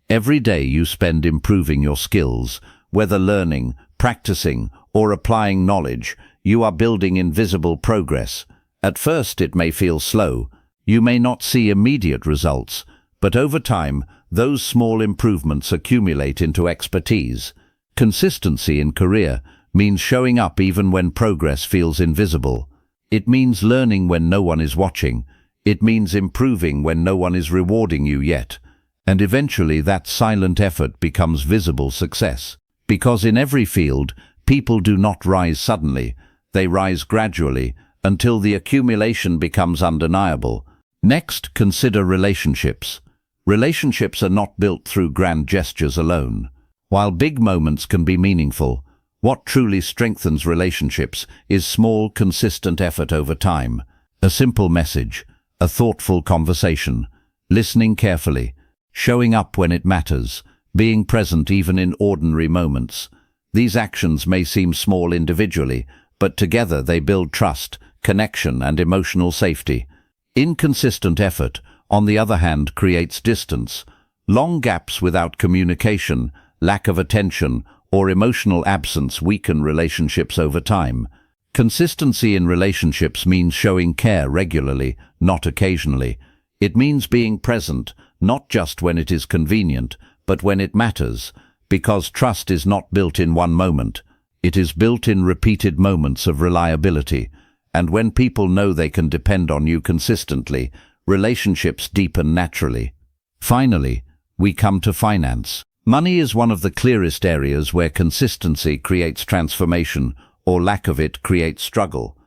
Every day you spend improving your skills, whether learning, practicing, or applying knowledge, you are building invisible progress. At first it may feel slow. You may not see immediate results, but over time, those small improvements accumulate into expertise. Consistency in career means showing up even when progress feels invisible. It means learning when no one is watching. It means improving when no one is rewarding you yet. And eventually that silent effort becomes visible success. Because in every field, people do not rise suddenly. They rise gradually until the accumulation becomes undeniable. Next, consider relationships. Relationships are not built through grand gestures alone. While big moments can be meaningful, what truly strengthens relationships is small, consistent effort over time. A simple message, a thoughtful conversation, listening carefully, showing up when it matters, being present even in ordinary moments. These actions may seem small individually, but together they build trust, connection, and emotional safety. Inconsistent effort, on the other hand, creates distance. Long gaps without communication, lack of attention, or emotional absence weaken relationships over time. Consistency in relationships means showing care regularly, not occasionally. It means being present, not just when it is convenient, but when it matters, because trust is not built in one moment. It is built in repeated moments of reliability, and when people know they can depend on you consistently, relationships deepen naturally. Finally, we come to finance. Money is one of the clearest areas where consistency creates transformation, or lack of it creates struggle.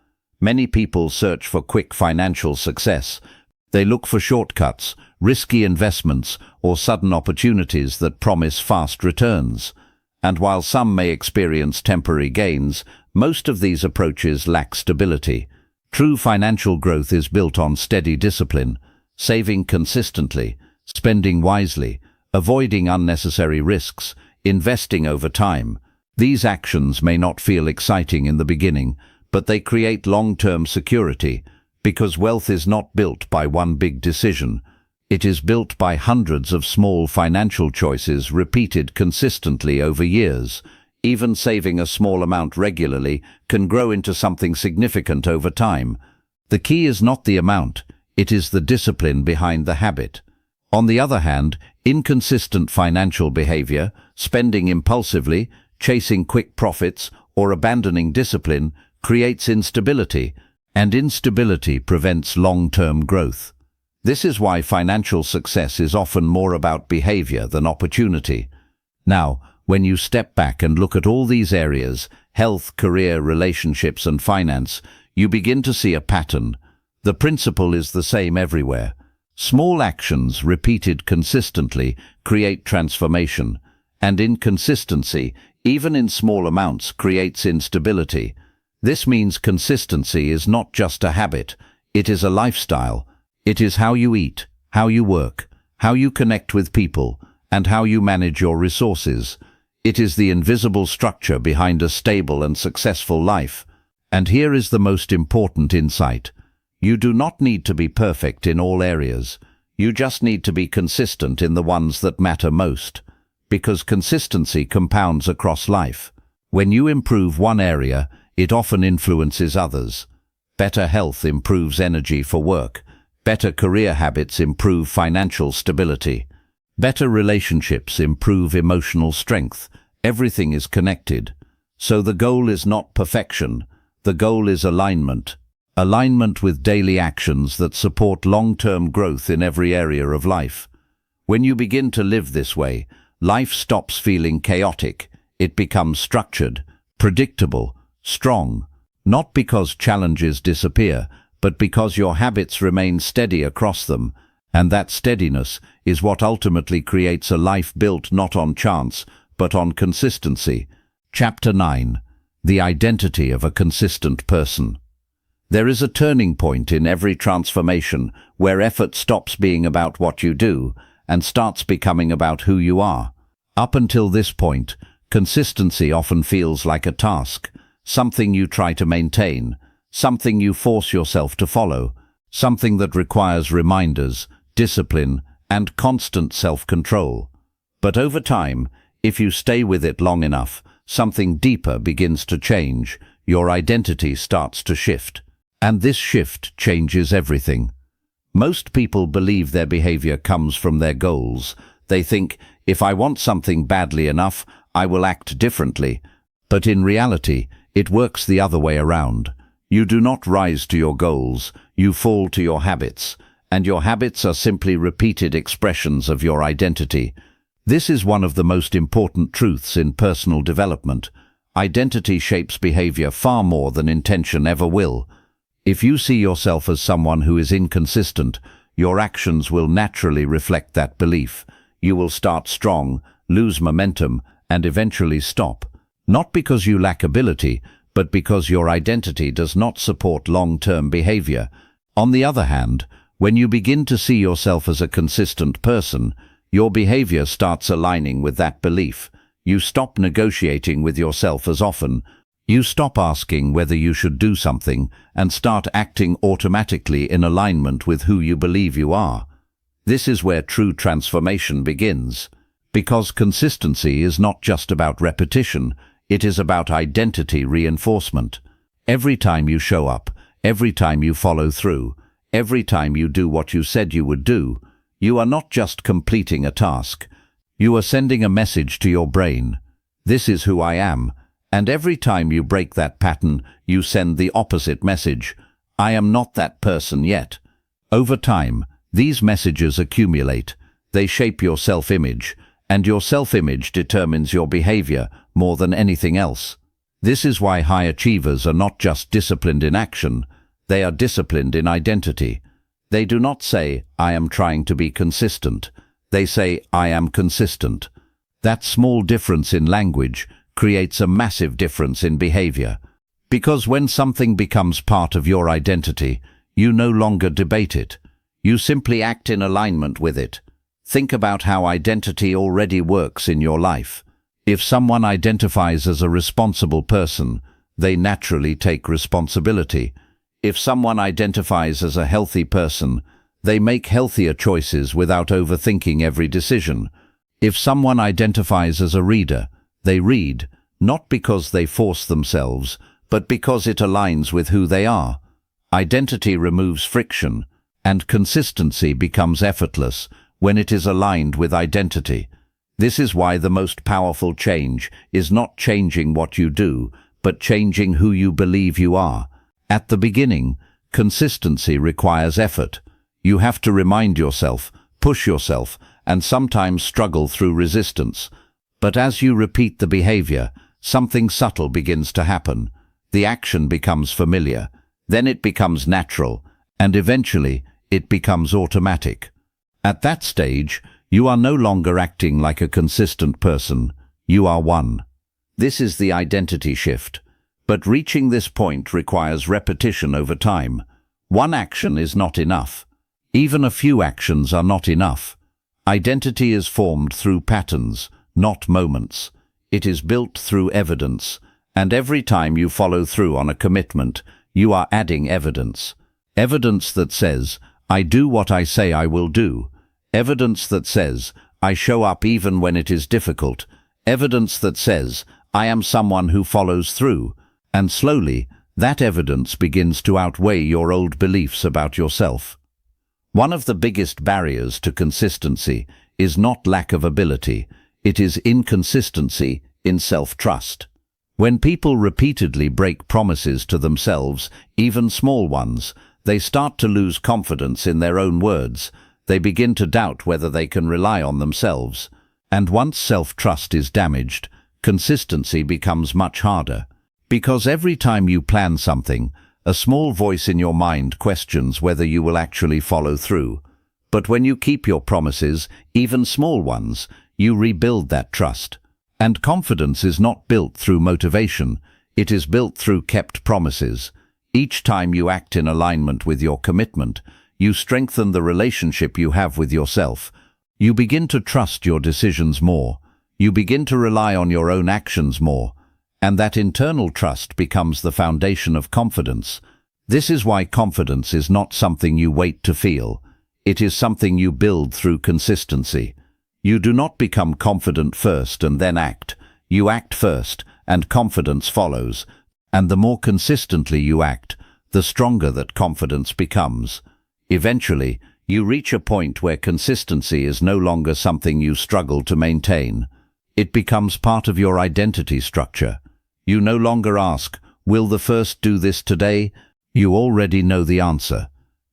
Many people search for quick financial success. They look for shortcuts, risky investments, or sudden opportunities that promise fast returns. And while some may experience temporary gains, most of these approaches lack stability. True financial growth is built on steady discipline, saving consistently, spending wisely, avoiding unnecessary risks, investing over time. These actions may not feel exciting in the beginning, but they create long-term security, because wealth is not built by one big decision. It is built by hundreds of small financial choices repeated consistently over years. Even saving a small amount regularly can grow into something significant over time. The key is not the amount, it is the discipline behind the habit. On the other hand, inconsistent financial behavior, spending impulsively, chasing quick profits, or abandoning discipline creates instability, and instability prevents long-term growth. This is why financial success is often more about behavior than opportunity. Now, when you step back and look at all these areas, health, career, relationships, and finance, you begin to see a pattern. The principle is the same everywhere. Small actions repeated consistently create transformation, and inconsistency, even in small amounts, creates instability. This means consistency is not just a habit, it is a lifestyle. It is how you eat, how you work, how you connect with people, and how you manage your resources. It is the invisible structure behind a stable and successful life. And here is the most important insight. You do not need to be perfect in all areas. You just need to be consistent in the ones that matter most. Because consistency compounds across life. When you improve one area, it often influences others. Better health improves energy for work. Better career habits improve financial stability. Better relationships improve emotional strength. Everything is connected. So the goal is not perfection. The goal is alignment. Alignment with daily actions that support long-term growth in every area of life. When you begin to live this way, life stops feeling chaotic. It becomes structured, predictable, strong, not because challenges disappear, but because your habits remain steady across them, and that steadiness is what ultimately creates a life built not on chance, but on consistency. Chapter 9. The Identity of a Consistent Person. There is a turning point in every transformation where effort stops being about what you do and starts becoming about who you are. Up until this point, consistency often feels like a task, something you try to maintain, something you force yourself to follow, something that requires reminders, discipline, and constant self-control. But over time, if you stay with it long enough, something deeper begins to change. Your identity starts to shift. And this shift changes everything. Most people believe their behavior comes from their goals. They think, if I want something badly enough, I will act differently. But in reality, it works the other way around. You do not rise to your goals, you fall to your habits, and your habits are simply repeated expressions of your identity. This is one of the most important truths in personal development. Identity shapes behavior far more than intention ever will. If you see yourself as someone who is inconsistent, your actions will naturally reflect that belief. You will start strong, lose momentum, and eventually stop. Not because you lack ability, but because your identity does not support long-term behavior. On the other hand, when you begin to see yourself as a consistent person, your behavior starts aligning with that belief. You stop negotiating with yourself as often. You stop asking whether you should do something and start acting automatically in alignment with who you believe you are. This is where true transformation begins. Because consistency is not just about repetition, it is about identity reinforcement. Every time you show up, every time you follow through, every time you do what you said you would do, you are not just completing a task. You are sending a message to your brain. This is who I am. And every time you break that pattern, you send the opposite message. I am not that person yet. Over time, these messages accumulate. They shape your self-image, and your self-image determines your behavior more than anything else. This is why high achievers are not just disciplined in action, they are disciplined in identity. They do not say, I am trying to be consistent. They say, I am consistent. That small difference in language creates a massive difference in behavior. Because when something becomes part of your identity, you no longer debate it. You simply act in alignment with it. Think about how identity already works in your life. If someone identifies as a responsible person, they naturally take responsibility. If someone identifies as a healthy person, they make healthier choices without overthinking every decision. If someone identifies as a reader, they read, not because they force themselves, but because it aligns with who they are. Identity removes friction, and consistency becomes effortless when it is aligned with identity. This is why the most powerful change is not changing what you do, but changing who you believe you are. At the beginning, consistency requires effort. You have to remind yourself, push yourself, and sometimes struggle through resistance. But as you repeat the behavior, something subtle begins to happen. The action becomes familiar, then it becomes natural, and eventually it becomes automatic. At that stage, you are no longer acting like a consistent person. You are one. This is the identity shift. But reaching this point requires repetition over time. One action is not enough. Even a few actions are not enough. Identity is formed through patterns, not moments. It is built through evidence, and every time you follow through on a commitment, you are adding evidence. Evidence that says, I do what I say I will do. Evidence that says, I show up even when it is difficult. Evidence that says, I am someone who follows through. And slowly, that evidence begins to outweigh your old beliefs about yourself. One of the biggest barriers to consistency is not lack of ability, it is inconsistency in self-trust. When people repeatedly break promises to themselves, even small ones, they start to lose confidence in their own words. They begin to doubt whether they can rely on themselves. And once self-trust is damaged, consistency becomes much harder. Because every time you plan something, a small voice in your mind questions whether you will actually follow through. But when you keep your promises, even small ones, you rebuild that trust. And confidence is not built through motivation, it is built through kept promises. Each time you act in alignment with your commitment, you strengthen the relationship you have with yourself. You begin to trust your decisions more. You begin to rely on your own actions more. And that internal trust becomes the foundation of confidence. This is why confidence is not something you wait to feel. It is something you build through consistency. You do not become confident first and then act. You act first, and confidence follows. And the more consistently you act, the stronger that confidence becomes. Eventually, you reach a point where consistency is no longer something you struggle to maintain. It becomes part of your identity structure. You no longer ask, will the first do this today? You already know the answer.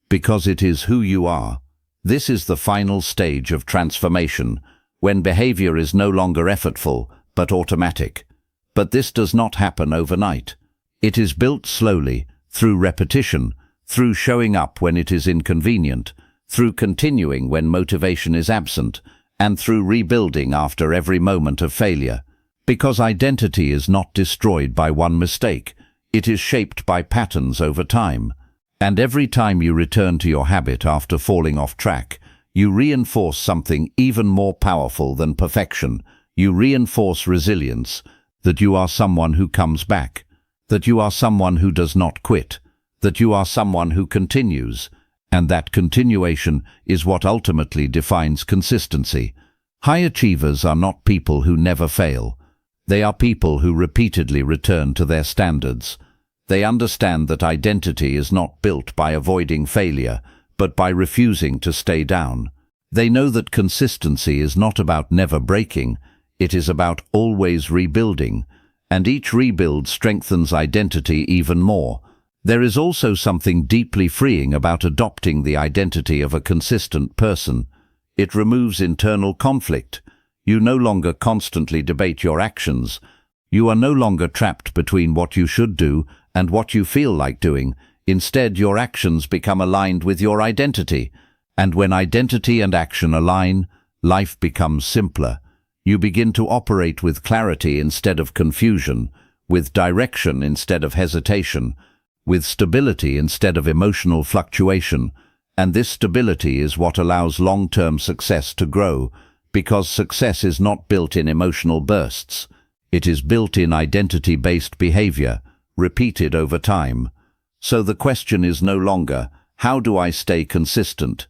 Because it is who you are. This is the final stage of transformation, when behavior is no longer effortful, but automatic. But this does not happen overnight. It is built slowly, through repetition, through showing up when it is inconvenient, through continuing when motivation is absent, and through rebuilding after every moment of failure. Because identity is not destroyed by one mistake, it is shaped by patterns over time. And every time you return to your habit after falling off track, you reinforce something even more powerful than perfection. You reinforce resilience, that you are someone who comes back, that you are someone who does not quit, that you are someone who continues, and that continuation is what ultimately defines consistency. High achievers are not people who never fail. They are people who repeatedly return to their standards. They understand that identity is not built by avoiding failure, but by refusing to stay down. They know that consistency is not about never breaking, it is about always rebuilding, and each rebuild strengthens identity even more. There is also something deeply freeing about adopting the identity of a consistent person. It removes internal conflict. You no longer constantly debate your actions. You are no longer trapped between what you should do and what you feel like doing. Instead, your actions become aligned with your identity. And when identity and action align, life becomes simpler. You begin to operate with clarity instead of confusion, with direction instead of hesitation, with stability instead of emotional fluctuation. And this stability is what allows long-term success to grow, because success is not built in emotional bursts. It is built in identity-based behavior, repeated over time. So the question is no longer, how do I stay consistent?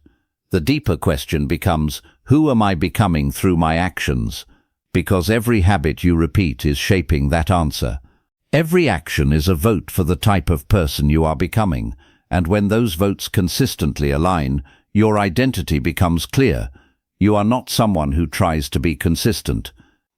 The deeper question becomes, who am I becoming through my actions? Because every habit you repeat is shaping that answer. Every action is a vote for the type of person you are becoming, and when those votes consistently align, your identity becomes clear. You are not someone who tries to be consistent.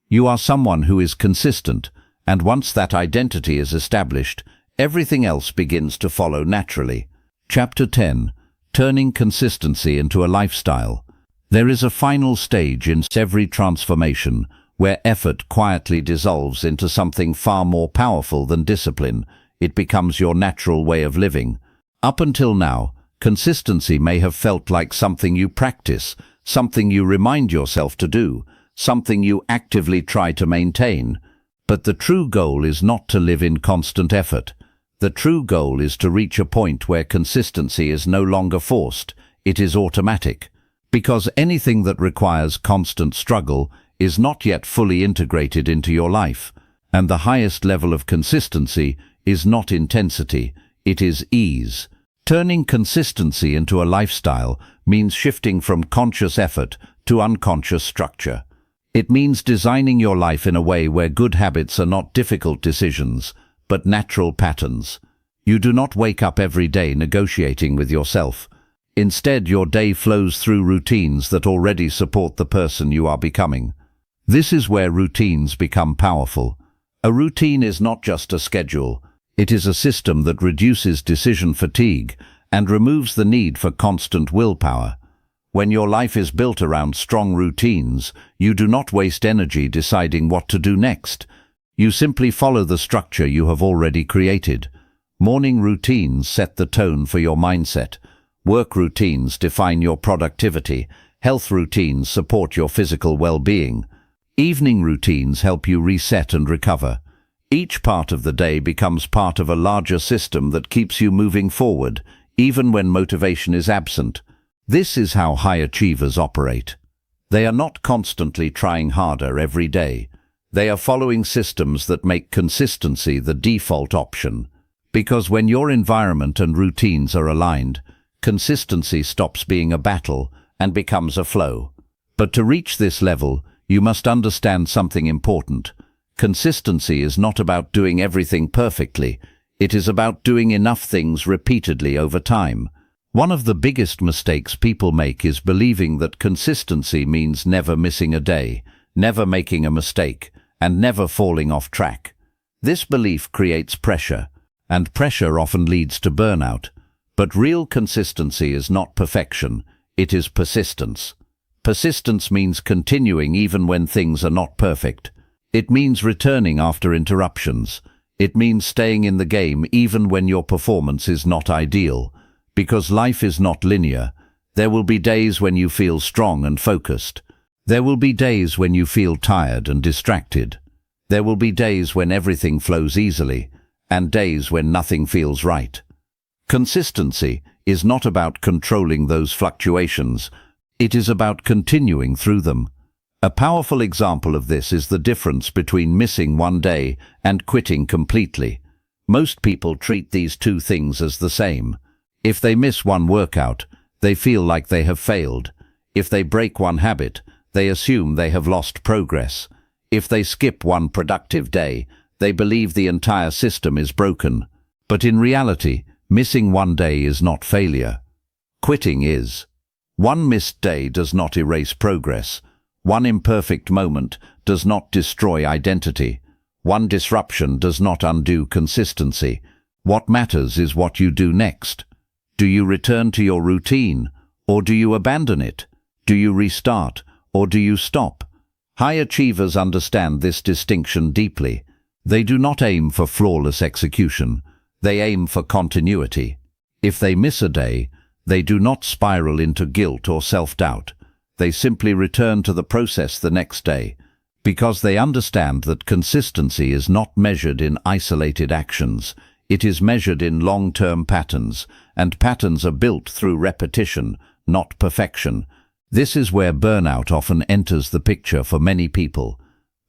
You are someone who is consistent, and once that identity is established, everything else begins to follow naturally. Chapter 10. Turning consistency into a lifestyle. There is a final stage in every transformation where effort quietly dissolves into something far more powerful than discipline. It becomes your natural way of living. Up until now, consistency may have felt like something you practice, something you remind yourself to do, something you actively try to maintain. But the true goal is not to live in constant effort. The true goal is to reach a point where consistency is no longer forced, it is automatic. Because anything that requires constant struggle is not yet fully integrated into your life. And the highest level of consistency is not intensity, it is ease. Turning consistency into a lifestyle means shifting from conscious effort to unconscious structure. It means designing your life in a way where good habits are not difficult decisions, but natural patterns. You do not wake up every day negotiating with yourself. Instead, your day flows through routines that already support the person you are becoming. This is where routines become powerful. A routine is not just a schedule. It is a system that reduces decision fatigue and removes the need for constant willpower. When your life is built around strong routines, you do not waste energy deciding what to do next. You simply follow the structure you have already created. Morning routines set the tone for your mindset. Work routines define your productivity. Health routines support your physical well-being. Evening routines help you reset and recover. Each part of the day becomes part of a larger system that keeps you moving forward, even when motivation is absent. This is how high achievers operate. They are not constantly trying harder every day. They are following systems that make consistency the default option. Because when your environment and routines are aligned, consistency stops being a battle and becomes a flow. But to reach this level, you must understand something important. Consistency is not about doing everything perfectly. It is about doing enough things repeatedly over time. One of the biggest mistakes people make is believing that consistency means never missing a day, never making a mistake, and never falling off track. This belief creates pressure, and pressure often leads to burnout. But real consistency is not perfection, it is persistence. Persistence means continuing even when things are not perfect. It means returning after interruptions. It means staying in the game even when your performance is not ideal. Because life is not linear. There will be days when you feel strong and focused. There will be days when you feel tired and distracted. There will be days when everything flows easily, and days when nothing feels right. Consistency is not about controlling those fluctuations. It is about continuing through them. A powerful example of this is the difference between missing one day and quitting completely. Most people treat these two things as the same. If they miss one workout, they feel like they have failed. If they break one habit, they assume they have lost progress. If they skip one productive day, they believe the entire system is broken. But in reality, missing one day is not failure. Quitting is. One missed day does not erase progress. One imperfect moment does not destroy identity. One disruption does not undo consistency. What matters is what you do next. Do you return to your routine, or do you abandon it? Do you restart, or do you stop? High achievers understand this distinction deeply. They do not aim for flawless execution. They aim for continuity. If they miss a day, they do not spiral into guilt or self-doubt. They simply return to the process the next day, because they understand that consistency is not measured in isolated actions. It is measured in long-term patterns, and patterns are built through repetition, not perfection. This is where burnout often enters the picture for many people.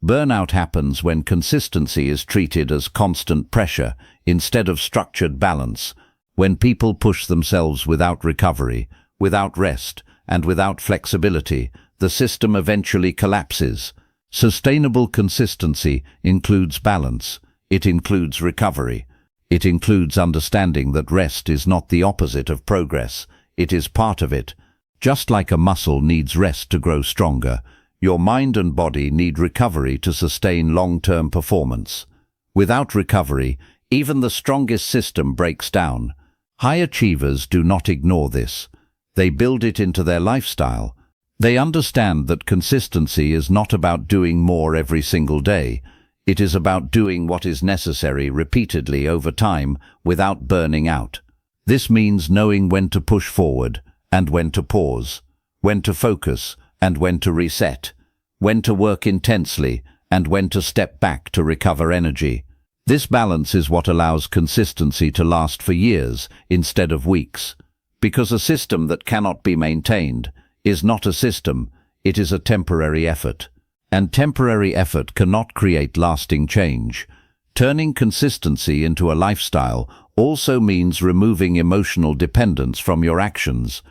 Burnout happens when consistency is treated as constant pressure instead of structured balance, when people push themselves without recovery, without rest, and without flexibility. The system eventually collapses. Sustainable consistency includes balance. It includes recovery. It includes understanding that rest is not the opposite of progress. It is part of it. Just like a muscle needs rest to grow stronger, your mind and body need recovery to sustain long-term performance. Without recovery, even the strongest system breaks down. High achievers do not ignore this. They build it into their lifestyle. They understand that consistency is not about doing more every single day. It is about doing what is necessary repeatedly over time without burning out. This means knowing when to push forward and when to pause, when to focus and when to reset, when to work intensely and when to step back to recover energy. This balance is what allows consistency to last for years instead of weeks. Because a system that cannot be maintained is not a system, it is a temporary effort. And temporary effort cannot create lasting change. Turning consistency into a lifestyle also means removing emotional dependence from your actions.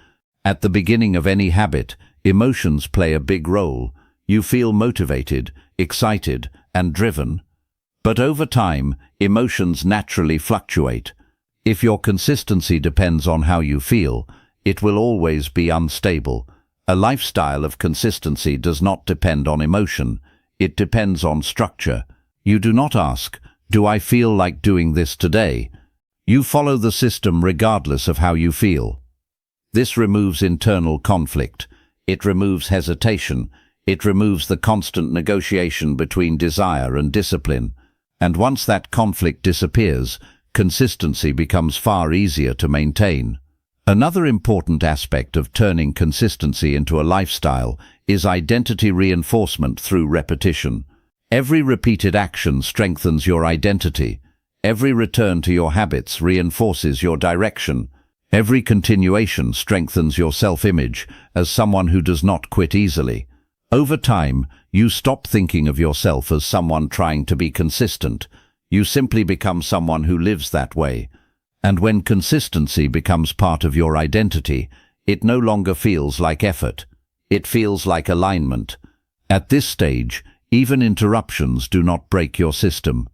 At the beginning of any habit, emotions play a big role. You feel motivated, excited, and driven. But over time, emotions naturally fluctuate. If your consistency depends on how you feel, it will always be unstable. A lifestyle of consistency does not depend on emotion. It depends on structure. You do not ask, "Do I feel like doing this today?" You follow the system regardless of how you feel. This removes internal conflict. It removes hesitation. It removes the constant negotiation between desire and discipline. And once that conflict disappears, consistency becomes far easier to maintain. Another important aspect of turning consistency into a lifestyle is identity reinforcement through repetition. Every repeated action strengthens your identity. Every return to your habits reinforces your direction. Every continuation strengthens your self-image as someone who does not quit easily. Over time, you stop thinking of yourself as someone trying to be consistent. You simply become someone who lives that way. And when consistency becomes part of your identity, it no longer feels like effort. It feels like alignment. At this stage, even interruptions do not break your system.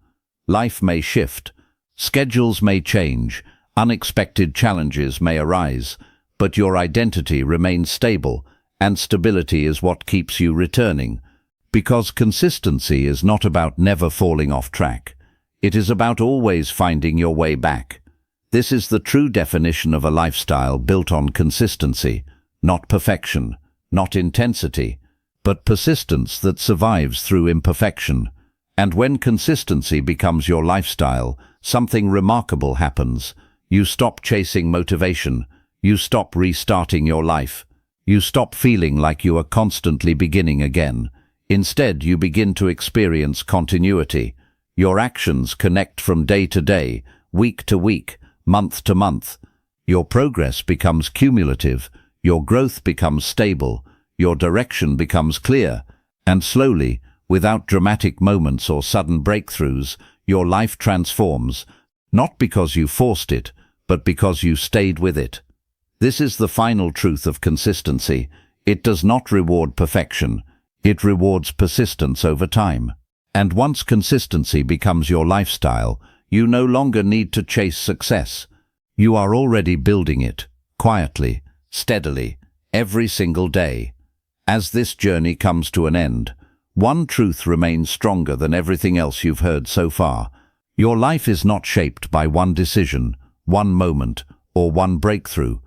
Life may shift. Schedules may change. Unexpected challenges may arise. But your identity remains stable, and stability is what keeps you returning. Because consistency is not about never falling off track. It is about always finding your way back. This is the true definition of a lifestyle built on consistency, not perfection, not intensity, but persistence that survives through imperfection. And when consistency becomes your lifestyle, something remarkable happens. You stop chasing motivation. You stop restarting your life. You stop feeling like you are constantly beginning again. Instead, you begin to experience continuity. Your actions connect from day to day, week to week, month to month. Your progress becomes cumulative. Your growth becomes stable. Your direction becomes clear. And slowly, without dramatic moments or sudden breakthroughs, your life transforms, not because you forced it, but because you stayed with it. This is the final truth of consistency. It does not reward perfection. It rewards persistence over time. And once consistency becomes your lifestyle, you no longer need to chase success. You are already building it, quietly, steadily, every single day. As this journey comes to an end, one truth remains stronger than everything else you've heard so far. Your life is not shaped by one decision, one moment, or one breakthrough.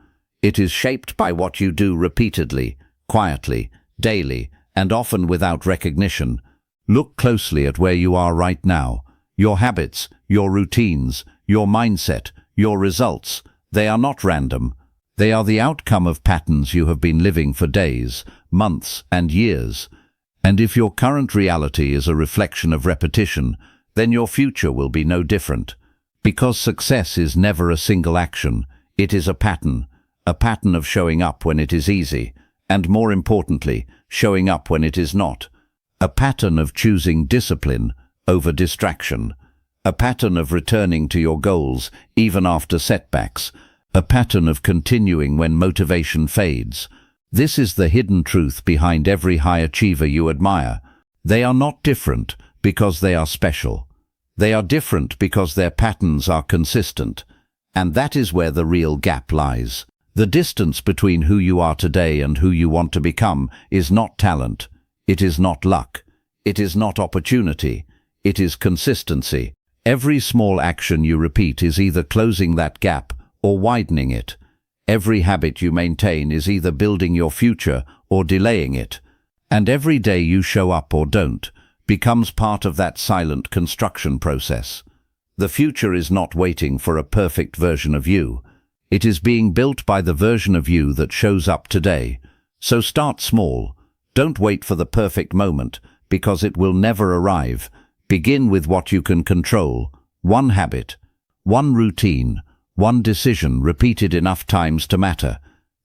It is shaped by what you do repeatedly, quietly, daily, and often without recognition. Look closely at where you are right now. Your habits, your routines, your mindset, your results, they are not random. They are the outcome of patterns you have been living for days, months, and years. And if your current reality is a reflection of repetition, then your future will be no different. Because success is never a single action, it is a pattern of showing up when it is easy, and more importantly, showing up when it is not. A pattern of choosing discipline over distraction. A pattern of returning to your goals even after setbacks. A pattern of continuing when motivation fades. This is the hidden truth behind every high achiever you admire. They are not different because they are special. They are different because their patterns are consistent. And that is where the real gap lies. The distance between who you are today and who you want to become is not talent. It is not luck. It is not opportunity. It is consistency. Every small action you repeat is either closing that gap or widening it. Every habit you maintain is either building your future or delaying it. And every day you show up or don't becomes part of that silent construction process. The future is not waiting for a perfect version of you. It is being built by the version of you that shows up today. So start small. Don't wait for the perfect moment, because it will never arrive. Begin with what you can control. One habit, one routine, one decision repeated enough times to matter.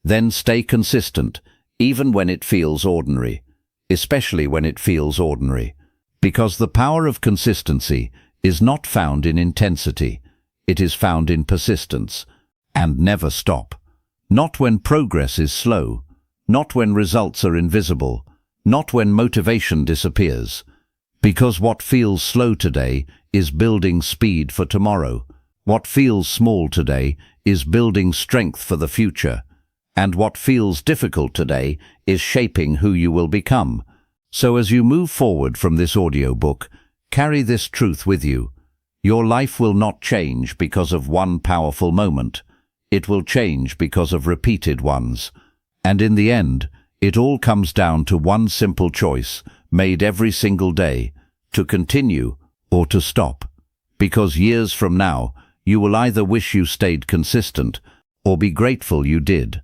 Then stay consistent, even when it feels ordinary. Especially when it feels ordinary. Because the power of consistency is not found in intensity. It is found in persistence. And never stop. Not when progress is slow. Not when results are invisible. Not when motivation disappears. Because what feels slow today is building speed for tomorrow. What feels small today is building strength for the future. And what feels difficult today is shaping who you will become. So as you move forward from this audiobook, carry this truth with you. Your life will not change because of one powerful moment. It will change because of repeated ones. And in the end, it all comes down to one simple choice, made every single day, to continue or to stop. Because years from now, you will either wish you stayed consistent or be grateful you did.